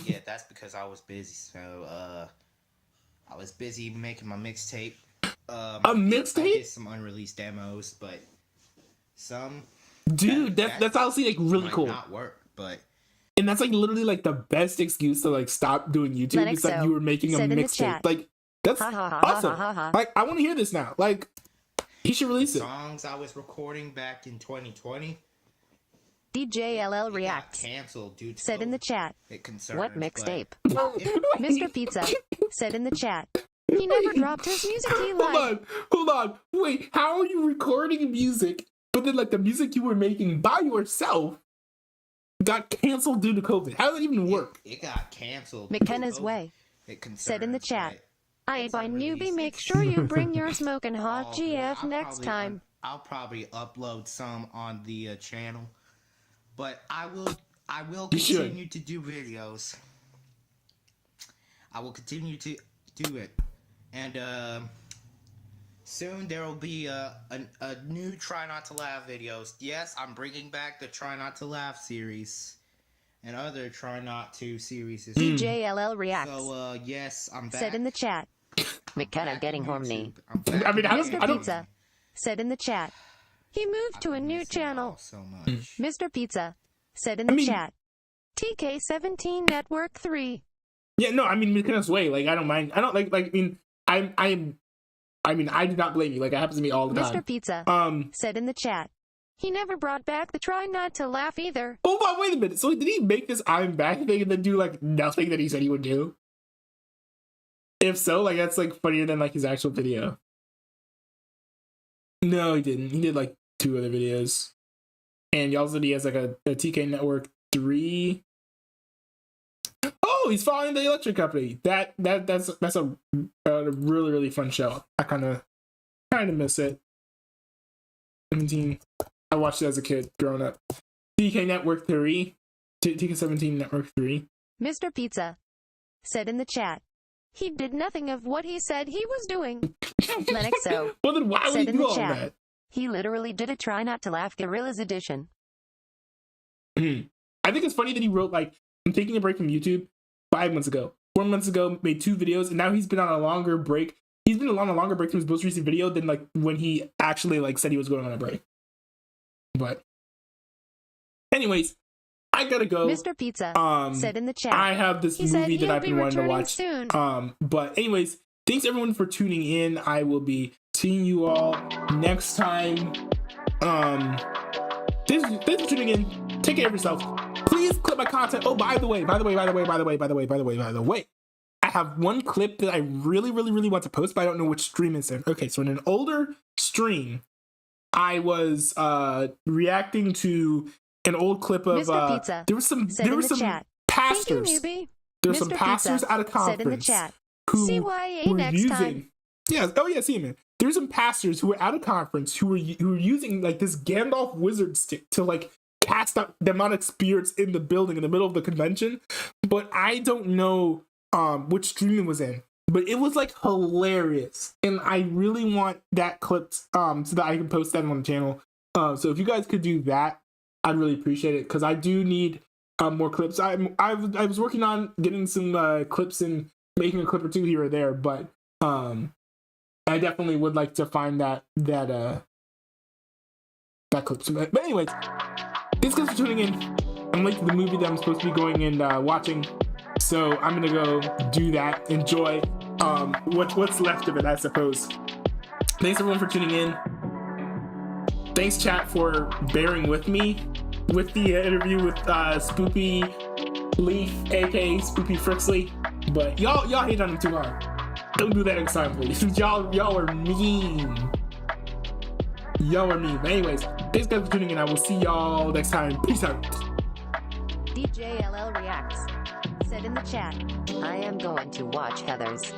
Yeah, that's because I was busy. So, I was busy making my mixtape. A mixtape? I did some unreleased demos, but some. Dude, that's honestly like really cool. Not work, but. And that's like literally like the best excuse to like stop doing YouTube. It's like you were making a mixtape. Like that's awesome. Like I want to hear this now. Like he should release it. Songs I was recording back in 2020. DJLL reacts. Canceled due to said in the chat. What mixtape? But... Mr. Pizza said in the chat. He never dropped his music he liked. Hold on. Wait, how are you recording music, but then like the music you were making by yourself got canceled due to COVID? How does that even work? It got canceled. McKenna's Way said in the chat. I by newbie, make sure you bring your smoking hot GF next time. I'll probably upload some on the channel, but I will continue to do videos. I will continue to do it, and soon there will be a new Try Not to Laugh videos. Yes, I'm bringing back the Try Not to Laugh series and other Try Not to series. DJLL reacts. So yes, I'm back. Said in the chat. McKenna getting horny. I mean, I don't. Pizza said in the chat. He moved to a new channel. So much. Mr. Pizza said in the chat. TK17 Network 3. Yeah, no, I mean, McKenna's Way. Like, I don't mind. I don't like. I mean, I mean, I do not blame you. Like, it happens to me all the time. Mr. Pizza said in the chat. He never brought back the Try Not to Laugh either. Hold on, wait a minute. So did he make this I'm back thing and then do like nothing that he said he would do? If so, like that's like funnier than like his actual video. No, he didn't. He did like 2 other videos, and he also has like a TK Network 3. Oh, he's following the Electric Company. That's a really really fun show. I kind of miss it. 17. I watched it as a kid growing up. TK Network 3. TK17 Network 3. Mr. Pizza said in the chat, he did nothing of what he said he was doing. Lennoxo well, then why said would he in do the all chat, that? he literally did a try not to laugh Gorillas edition. I think it's funny that he wrote, like, I'm taking a break from YouTube 5 months ago. 4 months ago, made 2 videos, and now he's been on a longer break. He's been on a longer break from his most recent video than, like, when he actually, like, said he was going on a break. But anyways, I gotta go. Mr. Pizza said in the chat, I have this movie that I've been wanting to watch. Soon. But anyways, thanks everyone for tuning in. I will be seeing you all next time. Thanks for tuning in. Take care of yourself. Please clip my content. Oh, by the way, I have one clip that I really want to post, but I don't know which stream it's in. Okay, so in an older stream, I was reacting to an old clip of there was some pastors. There were some pastors at a conference who were using. Yeah, oh yeah, see you, man. There's some pastors who were at a conference who were using like this Gandalf wizard stick to like cast out demonic spirits in the building in the middle of the convention. But I don't know which stream it was in. But it was like hilarious, and I really want that clip so that I can post that on the channel. So if you guys could do that, I'd really appreciate it, because I do need more clips. I was working on getting some clips and making a clip or 2 here or there, but I definitely would like to find that clip. But anyways, thanks guys for tuning in. I'm late to the movie that I'm supposed to be going and watching, so I'm gonna go do that. Enjoy what's left of it, I suppose. Thanks everyone for tuning in. Thanks chat for bearing with me with the interview with SpoopyLeaf, aka SpoopyFrixely. But y'all hate on him too hard. Don't do that next time, please. Y'all are mean. Y'all are mean. But anyways, thanks guys for tuning in. I will see y'all next time. Peace out. DJLL Reacts said in the chat, I am going to watch Heathers.